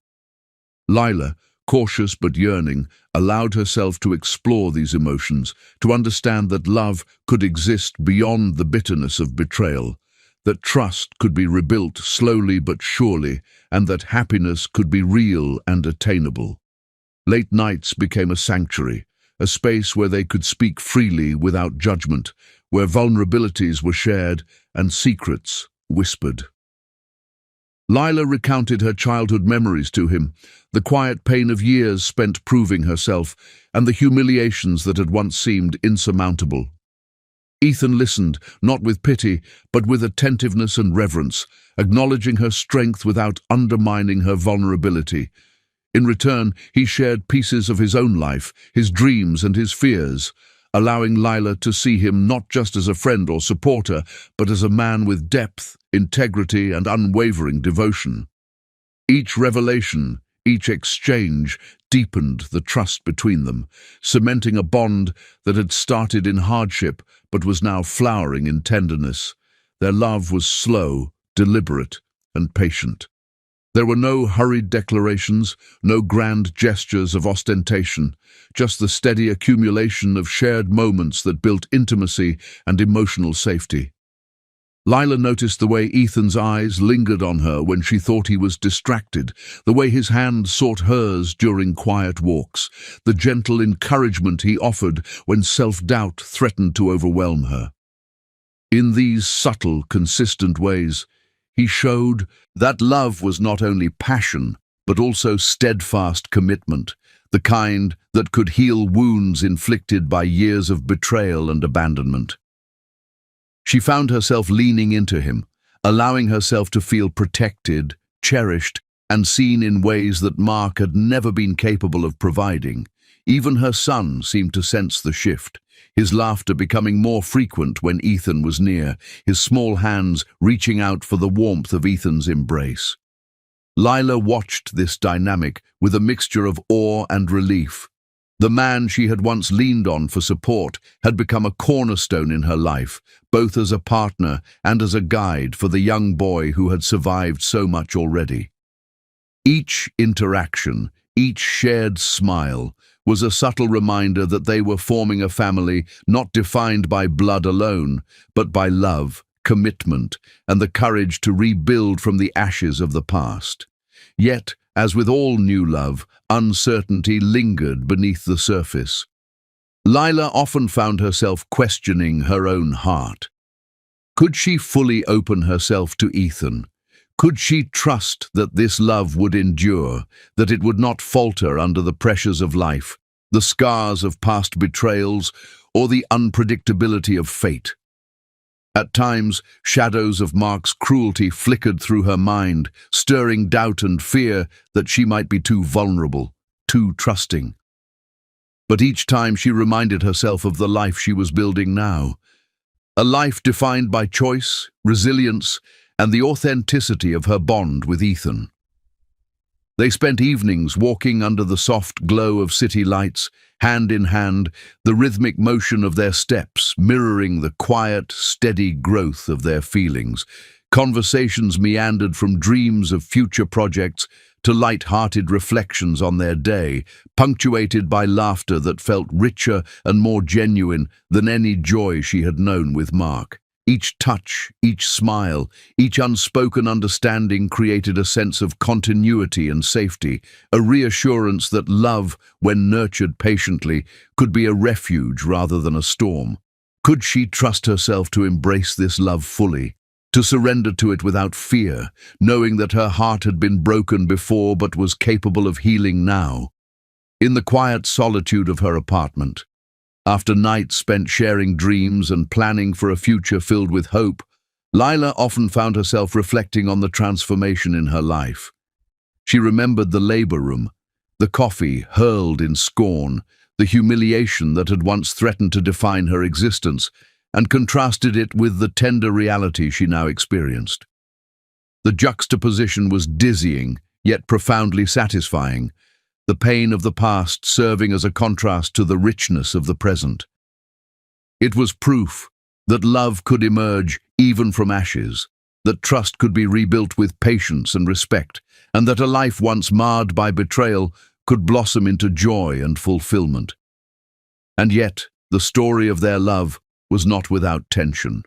Lila, cautious but yearning, allowed herself to explore these emotions, to understand that love could exist beyond the bitterness of betrayal, that trust could be rebuilt slowly but surely, and that happiness could be real and attainable. Late nights became a sanctuary, a space where they could speak freely without judgment, where vulnerabilities were shared and secrets whispered. Lila recounted her childhood memories to him, the quiet pain of years spent proving herself, and the humiliations that had once seemed insurmountable. Ethan listened, not with pity, but with attentiveness and reverence, acknowledging her strength without undermining her vulnerability. In return, he shared pieces of his own life, his dreams and his fears, allowing Lila to see him not just as a friend or supporter, but as a man with depth, integrity, and unwavering devotion. Each revelation, each exchange, deepened the trust between them, cementing a bond that had started in hardship but was now flowering in tenderness. Their love was slow, deliberate, and patient. There were no hurried declarations, no grand gestures of ostentation, just the steady accumulation of shared moments that built intimacy and emotional safety. Lila noticed the way Ethan's eyes lingered on her when she thought he was distracted, the way his hand sought hers during quiet walks, the gentle encouragement he offered when self-doubt threatened to overwhelm her. In these subtle, consistent ways, he showed that love was not only passion, but also steadfast commitment, the kind that could heal wounds inflicted by years of betrayal and abandonment. She found herself leaning into him, allowing herself to feel protected, cherished, and seen in ways that Mark had never been capable of providing. Even her son seemed to sense the shift, his laughter becoming more frequent when Ethan was near, his small hands reaching out for the warmth of Ethan's embrace. Lila watched this dynamic with a mixture of awe and relief. The man she had once leaned on for support had become a cornerstone in her life, both as a partner and as a guide for the young boy who had survived so much already. Each interaction, each shared smile, was a subtle reminder that they were forming a family not defined by blood alone, but by love, commitment, and the courage to rebuild from the ashes of the past. Yet, as with all new love, uncertainty lingered beneath the surface. Lila often found herself questioning her own heart. Could she fully open herself to Ethan? Could she trust that this love would endure, that it would not falter under the pressures of life, the scars of past betrayals, or the unpredictability of fate? At times, shadows of Mark's cruelty flickered through her mind, stirring doubt and fear that she might be too vulnerable, too trusting. But each time she reminded herself of the life she was building now, a life defined by choice, resilience, and the authenticity of her bond with Ethan. They spent evenings walking under the soft glow of city lights, hand in hand, the rhythmic motion of their steps mirroring the quiet, steady growth of their feelings. Conversations meandered from dreams of future projects to light-hearted reflections on their day, punctuated by laughter that felt richer and more genuine than any joy she had known with Mark. Each touch, each smile, each unspoken understanding created a sense of continuity and safety, a reassurance that love, when nurtured patiently, could be a refuge rather than a storm. Could she trust herself to embrace this love fully, to surrender to it without fear, knowing that her heart had been broken before but was capable of healing now? In the quiet solitude of her apartment, After nights spent sharing dreams and planning for a future filled with hope, Lila often found herself reflecting on the transformation in her life. She remembered the labor room, the coffee hurled in scorn, the humiliation that had once threatened to define her existence, and contrasted it with the tender reality she now experienced. The juxtaposition was dizzying, yet profoundly satisfying, the pain of the past serving as a contrast to the richness of the present. It was proof that love could emerge even from ashes, that trust could be rebuilt with patience and respect, and that a life once marred by betrayal could blossom into joy and fulfillment. And yet, the story of their love was not without tension.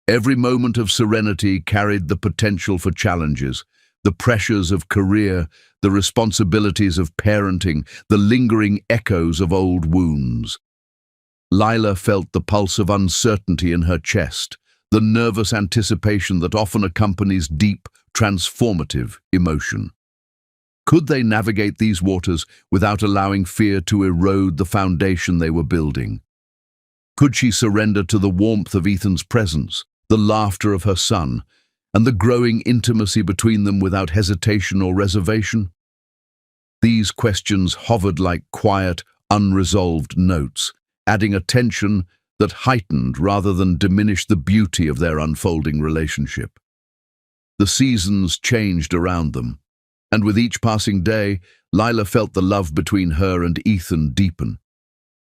Every moment of serenity carried the potential for challenges, the pressures of career, the responsibilities of parenting, the lingering echoes of old wounds. Lila felt the pulse of uncertainty in her chest, the nervous anticipation that often accompanies deep, transformative emotion. Could they navigate these waters without allowing fear to erode the foundation they were building? Could she surrender to the warmth of Ethan's presence, the laughter of her son, and the growing intimacy between them without hesitation or reservation? These questions hovered like quiet, unresolved notes, adding a tension that heightened rather than diminished the beauty of their unfolding relationship. The seasons changed around them, and with each passing day, Lila felt the love between her and Ethan deepen,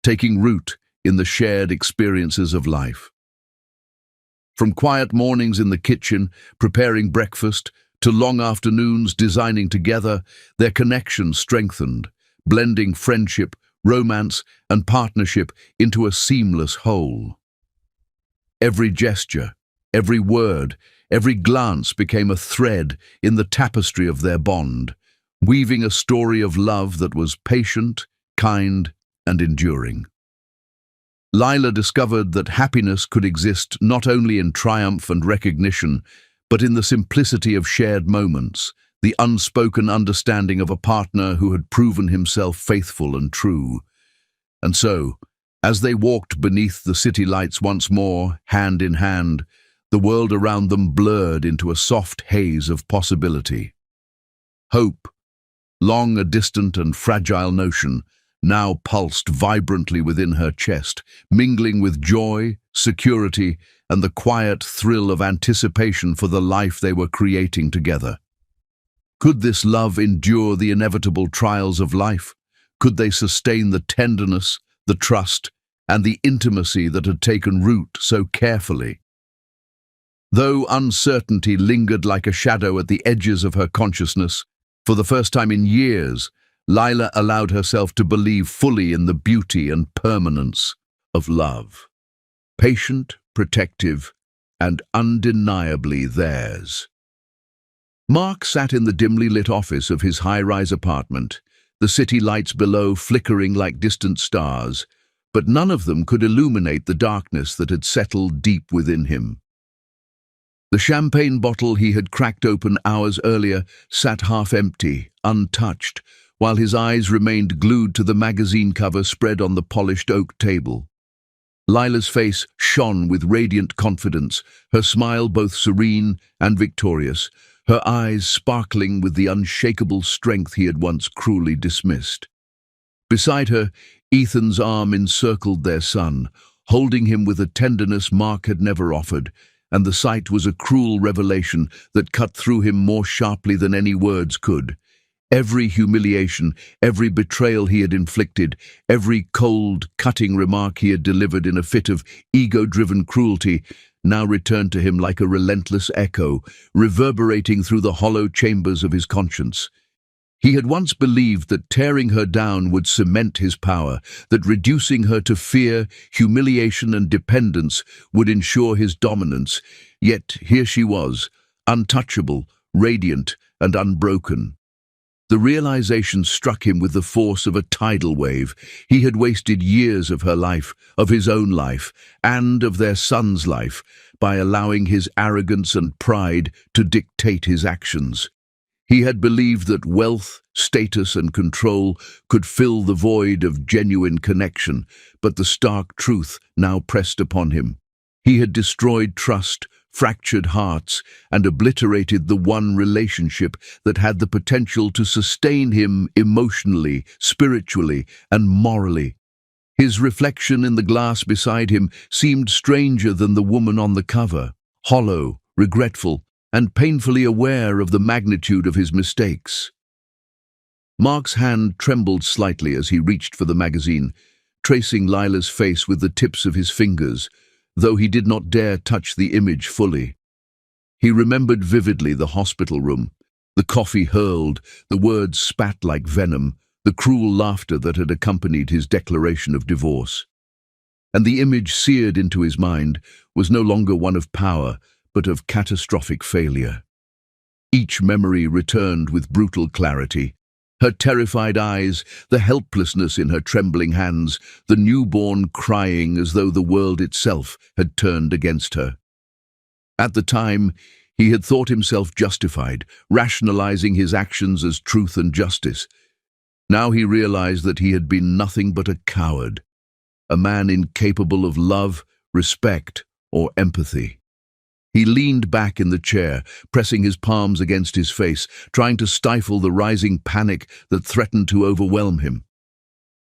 taking root in the shared experiences of life. From quiet mornings in the kitchen, preparing breakfast, to long afternoons designing together, their connection strengthened, blending friendship, romance, and partnership into a seamless whole. Every gesture, every word, every glance became a thread in the tapestry of their bond, weaving a story of love that was patient, kind, and enduring. Lila discovered that happiness could exist not only in triumph and recognition, but in the simplicity of shared moments, the unspoken understanding of a partner who had proven himself faithful and true. And so, as they walked beneath the city lights once more, hand in hand, the world around them blurred into a soft haze of possibility. Hope, long a distant and fragile notion, now pulsed vibrantly within her chest, mingling with joy, security, and the quiet thrill of anticipation for the life they were creating together. Could this love endure the inevitable trials of life? Could they sustain the tenderness, the trust, and the intimacy that had taken root so carefully? Though uncertainty lingered like a shadow at the edges of her consciousness, for the first time in years, Lila allowed herself to believe fully in the beauty and permanence of love. Patient, protective, and undeniably theirs. Mark sat in the dimly lit office of his high-rise apartment, the city lights below flickering like distant stars, but none of them could illuminate the darkness that had settled deep within him. The champagne bottle he had cracked open hours earlier sat half empty, untouched, while his eyes remained glued to the magazine cover spread on the polished oak table. Lila's face shone with radiant confidence, her smile both serene and victorious, her eyes sparkling with the unshakable strength he had once cruelly dismissed. Beside her, Ethan's arm encircled their son, holding him with a tenderness Mark had never offered, and the sight was a cruel revelation that cut through him more sharply than any words could. Every humiliation, every betrayal he had inflicted, every cold, cutting remark he had delivered in a fit of ego-driven cruelty now returned to him like a relentless echo, reverberating through the hollow chambers of his conscience. He had once believed that tearing her down would cement his power, that reducing her to fear, humiliation, and dependence would ensure his dominance. Yet here she was, untouchable, radiant, and unbroken. The realization struck him with the force of a tidal wave. He had wasted years of her life, of his own life, and of their son's life, by allowing his arrogance and pride to dictate his actions. He had believed that wealth, status, and control could fill the void of genuine connection, but the stark truth now pressed upon him. He had destroyed trust, fractured hearts, and obliterated the one relationship that had the potential to sustain him emotionally, spiritually, and morally. His reflection in the glass beside him seemed stranger than the woman on the cover, hollow, regretful, and painfully aware of the magnitude of his mistakes. Mark's hand trembled slightly as he reached for the magazine, tracing Lila's face with the tips of his fingers, though he did not dare touch the image fully. He remembered vividly the hospital room, the coffee hurled, the words spat like venom, the cruel laughter that had accompanied his declaration of divorce. And the image seared into his mind was no longer one of power, but of catastrophic failure. Each memory returned with brutal clarity. Her terrified eyes, the helplessness in her trembling hands, the newborn crying as though the world itself had turned against her. At the time, he had thought himself justified, rationalizing his actions as truth and justice. Now he realized that he had been nothing but a coward, a man incapable of love, respect, or empathy. He leaned back in the chair, pressing his palms against his face, trying to stifle the rising panic that threatened to overwhelm him.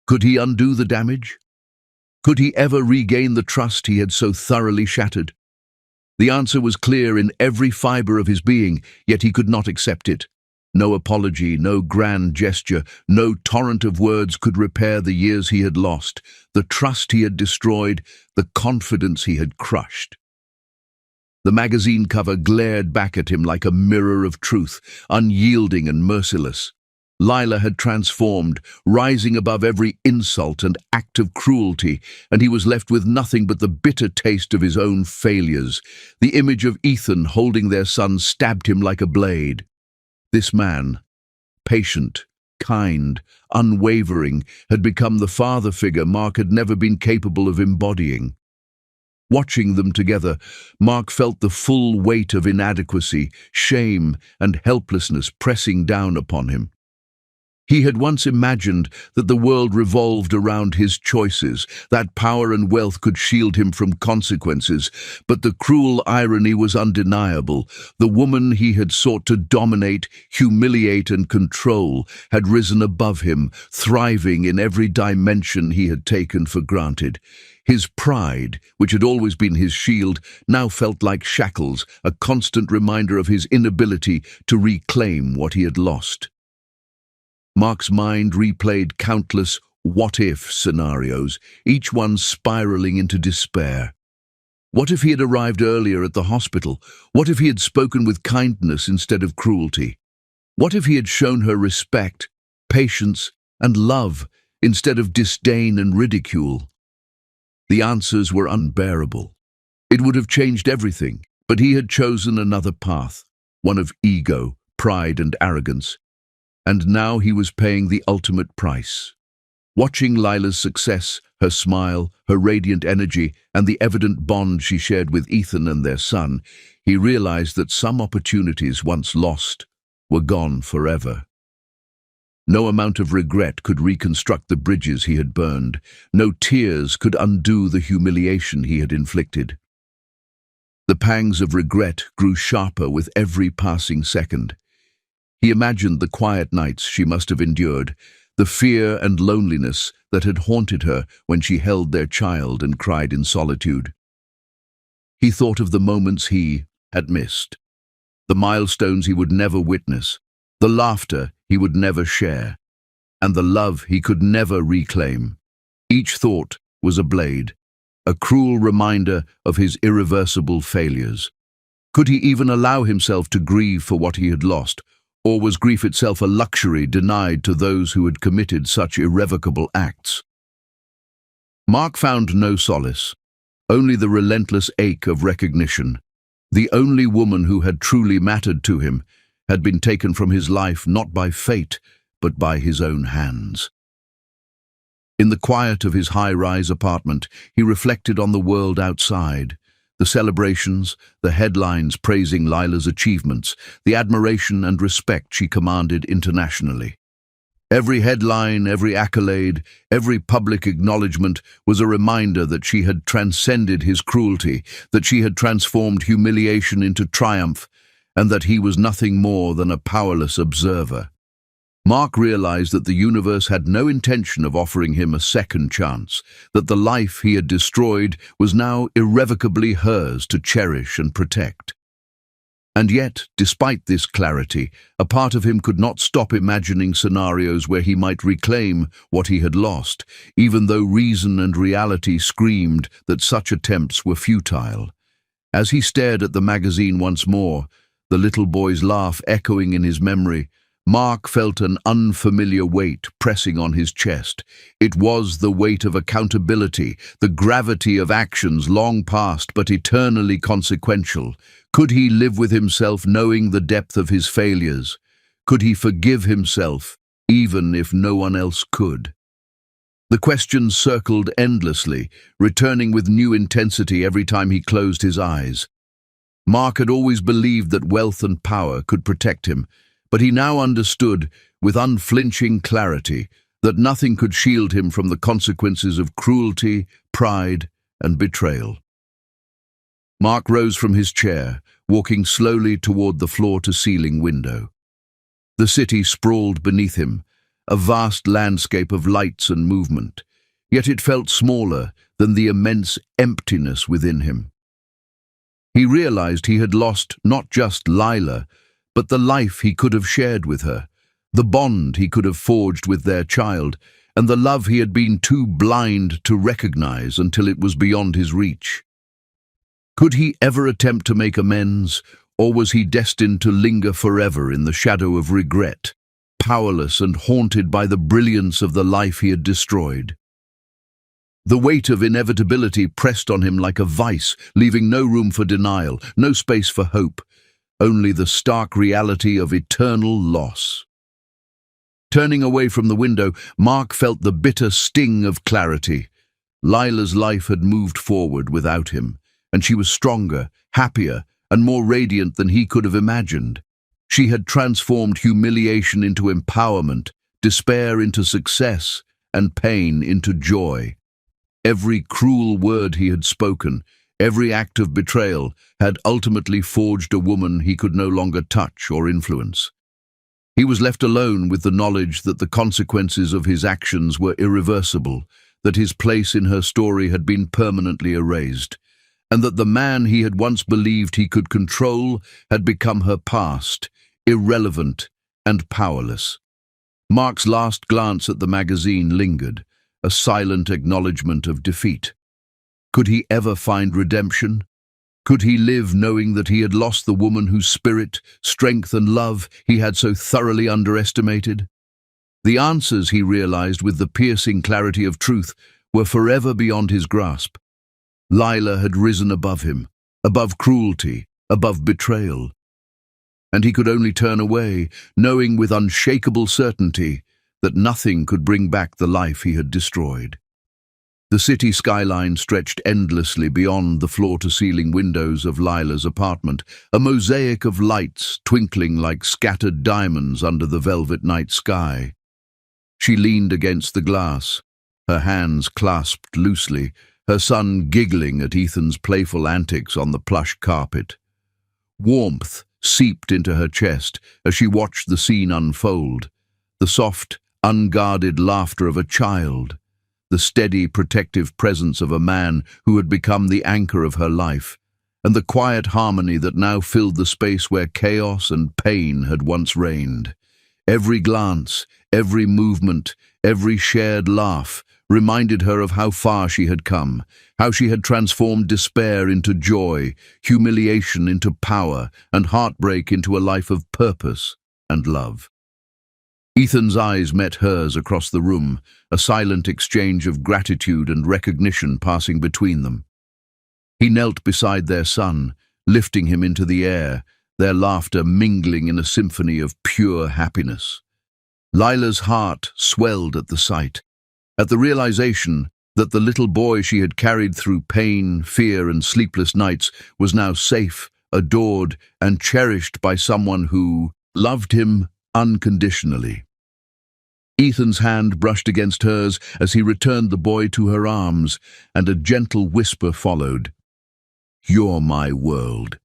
Could he undo the damage? Could he ever regain the trust he had so thoroughly shattered? The answer was clear in every fiber of his being, yet he could not accept it. No apology, no grand gesture, no torrent of words could repair the years he had lost, the trust he had destroyed, the confidence he had crushed. The magazine cover glared back at him like a mirror of truth, unyielding and merciless. Lila had transformed, rising above every insult and act of cruelty, and he was left with nothing but the bitter taste of his own failures. The image of Ethan holding their son stabbed him like a blade. This man, patient, kind, unwavering, had become the father figure Mark had never been capable of embodying. Watching them together, Mark felt the full weight of inadequacy, shame, and helplessness pressing down upon him. He had once imagined that the world revolved around his choices, that power and wealth could shield him from consequences, but the cruel irony was undeniable. The woman he had sought to dominate, humiliate, and control had risen above him, thriving in every dimension he had taken for granted. His pride, which had always been his shield, now felt like shackles, a constant reminder of his inability to reclaim what he had lost. Mark's mind replayed countless what-if scenarios, each one spiraling into despair. What if he had arrived earlier at the hospital? What if he had spoken with kindness instead of cruelty? What if he had shown her respect, patience, and love instead of disdain and ridicule? The answers were unbearable. It would have changed everything, but he had chosen another path, one of ego, pride, and arrogance. And now he was paying the ultimate price. Watching Lila's success, her smile, her radiant energy, and the evident bond she shared with Ethan and their son, he realized that some opportunities once lost were gone forever. No amount of regret could reconstruct the bridges he had burned. No tears could undo the humiliation he had inflicted. The pangs of regret grew sharper with every passing second. He imagined the quiet nights she must have endured, the fear and loneliness that had haunted her when she held their child and cried in solitude. He thought of the moments he had missed, the milestones he would never witness, the laughter he would never share, and the love he could never reclaim. Each thought was a blade, a cruel reminder of his irreversible failures. Could he even allow himself to grieve for what he had lost, or was grief itself a luxury denied to those who had committed such irrevocable acts? Mark found no solace, only the relentless ache of recognition. The only woman who had truly mattered to him had been taken from his life not by fate, but by his own hands. In the quiet of his high-rise apartment, he reflected on the world outside. The celebrations, the headlines praising Lila's achievements, the admiration and respect she commanded internationally. Every headline, every accolade, every public acknowledgement was a reminder that she had transcended his cruelty, that she had transformed humiliation into triumph, and that he was nothing more than a powerless observer. Mark realized that the universe had no intention of offering him a second chance, that the life he had destroyed was now irrevocably hers to cherish and protect. And yet, despite this clarity, a part of him could not stop imagining scenarios where he might reclaim what he had lost, even though reason and reality screamed that such attempts were futile. As he stared at the magazine once more, the little boy's laugh echoing in his memory, Mark felt an unfamiliar weight pressing on his chest. It was the weight of accountability, the gravity of actions long past but eternally consequential. Could he live with himself knowing the depth of his failures? Could he forgive himself, even if no one else could? The questions circled endlessly, returning with new intensity every time he closed his eyes. Mark had always believed that wealth and power could protect him, but he now understood, with unflinching clarity, that nothing could shield him from the consequences of cruelty, pride, and betrayal. Mark rose from his chair, walking slowly toward the floor-to-ceiling window. The city sprawled beneath him, a vast landscape of lights and movement, yet it felt smaller than the immense emptiness within him. He realized he had lost not just Lila, but the life he could have shared with her, the bond he could have forged with their child, and the love he had been too blind to recognize until it was beyond his reach. Could he ever attempt to make amends, or was he destined to linger forever in the shadow of regret, powerless and haunted by the brilliance of the life he had destroyed? The weight of inevitability pressed on him like a vice, leaving no room for denial, no space for hope, only the stark reality of eternal loss. Turning away from the window, Mark felt the bitter sting of clarity. Lila's life had moved forward without him, and she was stronger, happier, and more radiant than he could have imagined. She had transformed humiliation into empowerment, despair into success, and pain into joy. Every cruel word he had spoken, every act of betrayal, had ultimately forged a woman he could no longer touch or influence. He was left alone with the knowledge that the consequences of his actions were irreversible, that his place in her story had been permanently erased, and that the man he had once believed he could control had become her past, irrelevant and powerless. Mark's last glance at the magazine lingered, a silent acknowledgement of defeat. Could he ever find redemption? Could he live knowing that he had lost the woman whose spirit, strength and love he had so thoroughly underestimated? The answers, he realized with the piercing clarity of truth, were forever beyond his grasp. Lila had risen above him, above cruelty, above betrayal. And he could only turn away, knowing with unshakable certainty that nothing could bring back the life he had destroyed. The city skyline stretched endlessly beyond the floor-to-ceiling windows of Lila's apartment, a mosaic of lights twinkling like scattered diamonds under the velvet night sky. She leaned against the glass, her hands clasped loosely, her son giggling at Ethan's playful antics on the plush carpet. Warmth seeped into her chest as she watched the scene unfold, the soft, unguarded laughter of a child, the steady, protective presence of a man who had become the anchor of her life, and the quiet harmony that now filled the space where chaos and pain had once reigned. Every glance, every movement, every shared laugh reminded her of how far she had come, how she had transformed despair into joy, humiliation into power, and heartbreak into a life of purpose and love. Ethan's eyes met hers across the room, a silent exchange of gratitude and recognition passing between them. He knelt beside their son, lifting him into the air, their laughter mingling in a symphony of pure happiness. Lila's heart swelled at the sight, at the realization that the little boy she had carried through pain, fear, and sleepless nights was now safe, adored, and cherished by someone who loved him unconditionally. Ethan's hand brushed against hers as he returned the boy to her arms, and a gentle whisper followed. "You're my world,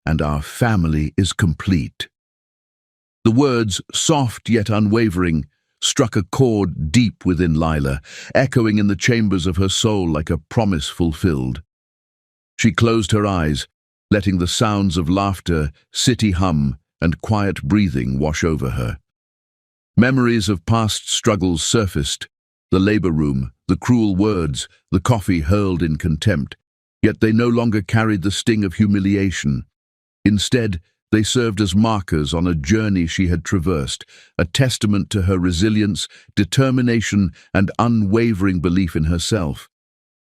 and our family is complete." The words, soft yet unwavering, struck a chord deep within Lila, echoing in the chambers of her soul like a promise fulfilled. She closed her eyes, letting the sounds of laughter, city hum, and quiet breathing wash over her. Memories of past struggles surfaced, the labor room, the cruel words, the coffee hurled in contempt, yet they no longer carried the sting of humiliation. Instead, they served as markers on a journey she had traversed, a testament to her resilience, determination, and unwavering belief in herself.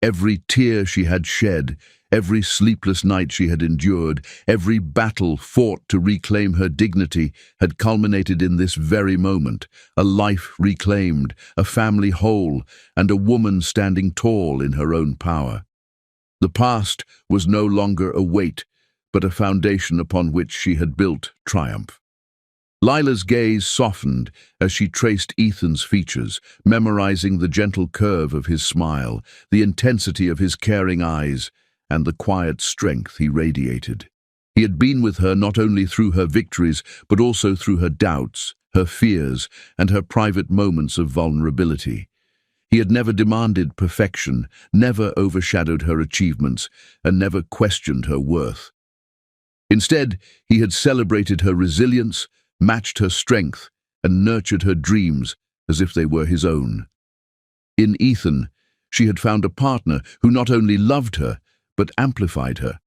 Every tear she had shed, every sleepless night she had endured, every battle fought to reclaim her dignity had culminated in this very moment, a life reclaimed, a family whole, and a woman standing tall in her own power. The past was no longer a weight, but a foundation upon which she had built triumph. Lila's gaze softened as she traced Ethan's features, memorizing the gentle curve of his smile, the intensity of his caring eyes, and the quiet strength he radiated. He had been with her not only through her victories, but also through her doubts, her fears, and her private moments of vulnerability. He had never demanded perfection, never overshadowed her achievements, and never questioned her worth. Instead, he had celebrated her resilience, matched her strength, and nurtured her dreams as if they were his own. In Ethan, she had found a partner who not only loved her, but amplified her,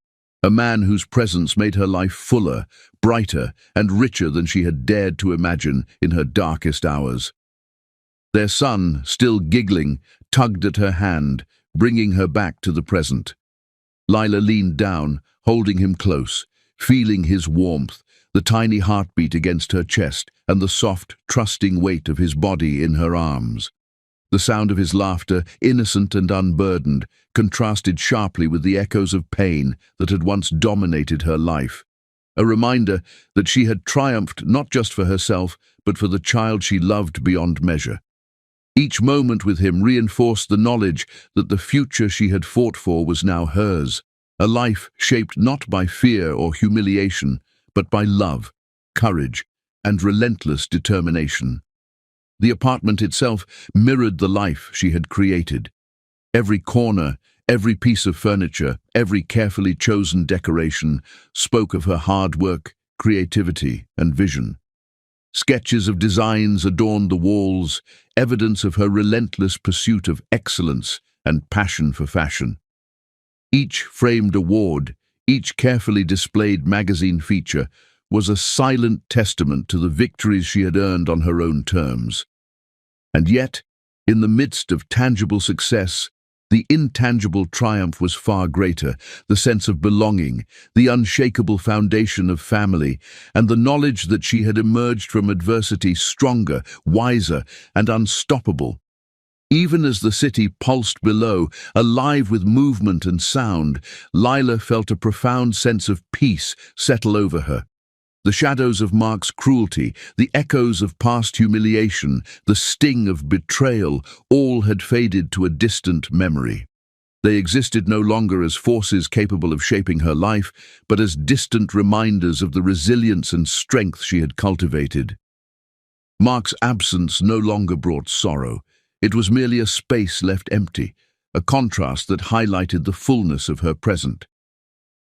a man whose presence made her life fuller, brighter, and richer than she had dared to imagine in her darkest hours. Their son, still giggling, tugged at her hand, bringing her back to the present. Lila leaned down, holding him close, feeling his warmth, the tiny heartbeat against her chest, and the soft, trusting weight of his body in her arms. The sound of his laughter, innocent and unburdened, contrasted sharply with the echoes of pain that had once dominated her life. A reminder that she had triumphed not just for herself, but for the child she loved beyond measure. Each moment with him reinforced the knowledge that the future she had fought for was now hers, a life shaped not by fear or humiliation, but by love, courage, and relentless determination. The apartment itself mirrored the life she had created. Every corner, every piece of furniture, every carefully chosen decoration spoke of her hard work, creativity, and vision. Sketches of designs adorned the walls, evidence of her relentless pursuit of excellence and passion for fashion. Each framed award, each carefully displayed magazine feature, was a silent testament to the victories she had earned on her own terms. And yet, in the midst of tangible success, the intangible triumph was far greater, the sense of belonging, the unshakable foundation of family, and the knowledge that she had emerged from adversity stronger, wiser, and unstoppable. Even as the city pulsed below, alive with movement and sound, Lila felt a profound sense of peace settle over her. The shadows of Mark's cruelty, the echoes of past humiliation, the sting of betrayal, all had faded to a distant memory. They existed no longer as forces capable of shaping her life, but as distant reminders of the resilience and strength she had cultivated. Mark's absence no longer brought sorrow. It was merely a space left empty, a contrast that highlighted the fullness of her present.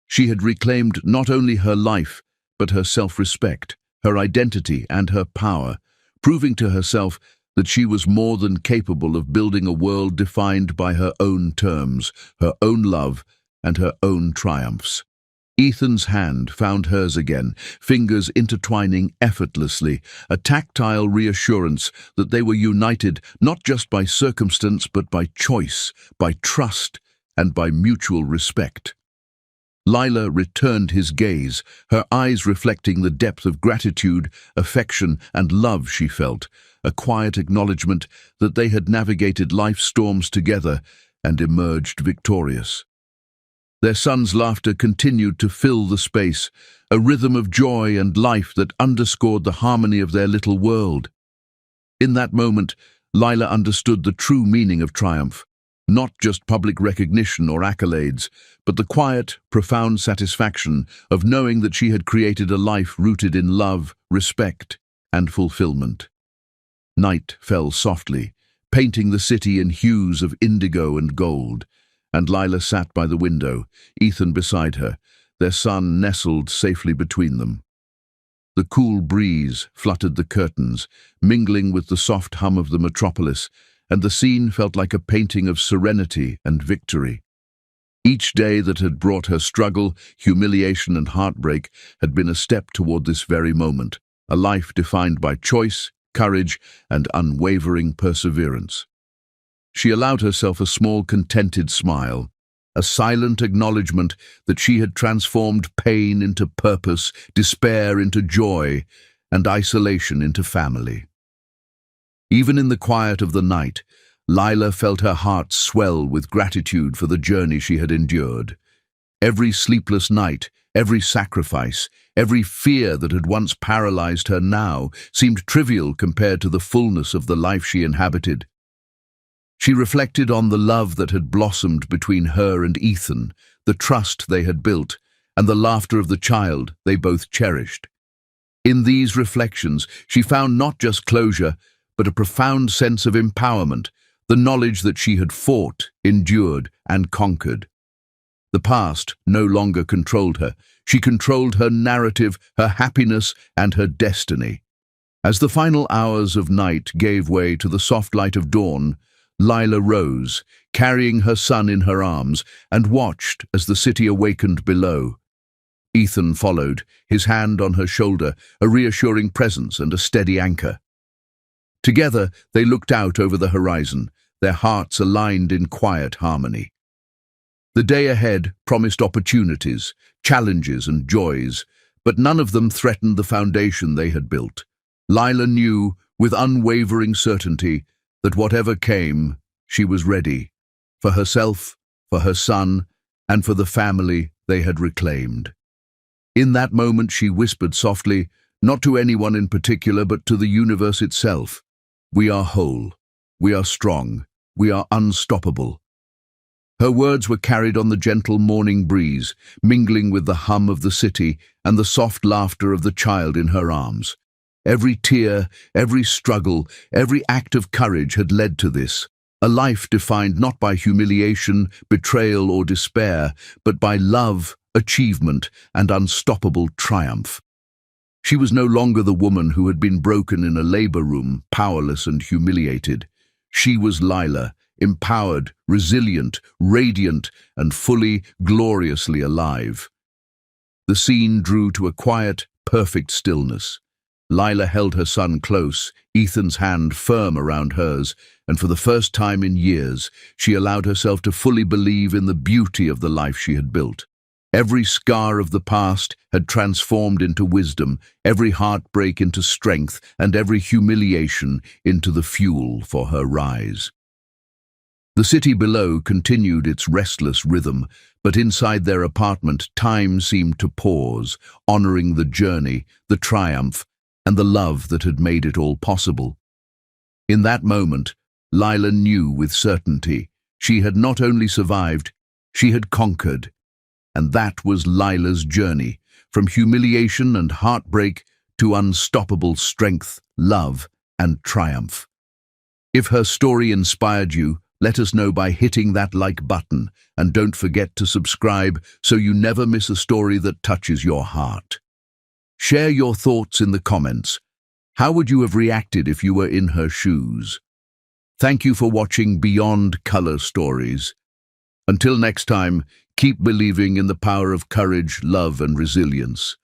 She had reclaimed not only her life, but her self-respect, her identity, and her power, proving to herself that she was more than capable of building a world defined by her own terms, her own love, and her own triumphs. Ethan's hand found hers again, fingers intertwining effortlessly, a tactile reassurance that they were united not just by circumstance but by choice, by trust, and by mutual respect. Lila returned his gaze, her eyes reflecting the depth of gratitude, affection, and love she felt, a quiet acknowledgement that they had navigated life's storms together and emerged victorious. Their son's laughter continued to fill the space, a rhythm of joy and life that underscored the harmony of their little world. In that moment, Lila understood the true meaning of triumph, not just public recognition or accolades, but the quiet, profound satisfaction of knowing that she had created a life rooted in love, respect, and fulfillment. Night fell softly, painting the city in hues of indigo and gold, and Lila sat by the window, Ethan beside her, their son nestled safely between them. The cool breeze fluttered the curtains, mingling with the soft hum of the metropolis, and the scene felt like a painting of serenity and victory. Each day that had brought her struggle, humiliation, and heartbreak had been a step toward this very moment, a life defined by choice, courage, and unwavering perseverance. She allowed herself a small, contented smile, a silent acknowledgement that she had transformed pain into purpose, despair into joy, and isolation into family. Even in the quiet of the night, Lila felt her heart swell with gratitude for the journey she had endured. Every sleepless night, every sacrifice, every fear that had once paralyzed her now seemed trivial compared to the fullness of the life she inhabited. She reflected on the love that had blossomed between her and Ethan, the trust they had built, and the laughter of the child they both cherished. In these reflections, she found not just closure, but a profound sense of empowerment, the knowledge that she had fought, endured, and conquered. The past no longer controlled her. She controlled her narrative, her happiness, and her destiny. As the final hours of night gave way to the soft light of dawn, Lila rose, carrying her son in her arms, and watched as the city awakened below. Ethan followed, his hand on her shoulder, a reassuring presence and a steady anchor. Together, they looked out over the horizon, their hearts aligned in quiet harmony. The day ahead promised opportunities, challenges, and joys, but none of them threatened the foundation they had built. Lila knew, with unwavering certainty, that whatever came, she was ready, for herself, for her son, and for the family they had reclaimed. In that moment she whispered softly, not to anyone in particular but to the universe itself, "We are whole, we are strong, we are unstoppable." Her words were carried on the gentle morning breeze, mingling with the hum of the city and the soft laughter of the child in her arms. Every tear, every struggle, every act of courage had led to this, a life defined not by humiliation, betrayal, or despair, but by love, achievement, and unstoppable triumph. She was no longer the woman who had been broken in a labor room, powerless and humiliated. She was Lila, empowered, resilient, radiant, and fully, gloriously alive. The scene drew to a quiet, perfect stillness. Lila held her son close, Ethan's hand firm around hers, and for the first time in years, she allowed herself to fully believe in the beauty of the life she had built. Every scar of the past had transformed into wisdom, every heartbreak into strength, and every humiliation into the fuel for her rise. The city below continued its restless rhythm, but inside their apartment time seemed to pause, honoring the journey, the triumph, and the love that had made it all possible. In that moment, Lila knew with certainty she had not only survived, she had conquered. And that was Lila's journey, from humiliation and heartbreak to unstoppable strength, love, and triumph. If her story inspired you, let us know by hitting that like button, and don't forget to subscribe so you never miss a story that touches your heart. Share your thoughts in the comments. How would you have reacted if you were in her shoes? Thank you for watching Beyond Color Stories. Until next time, keep believing in the power of courage, love, and resilience.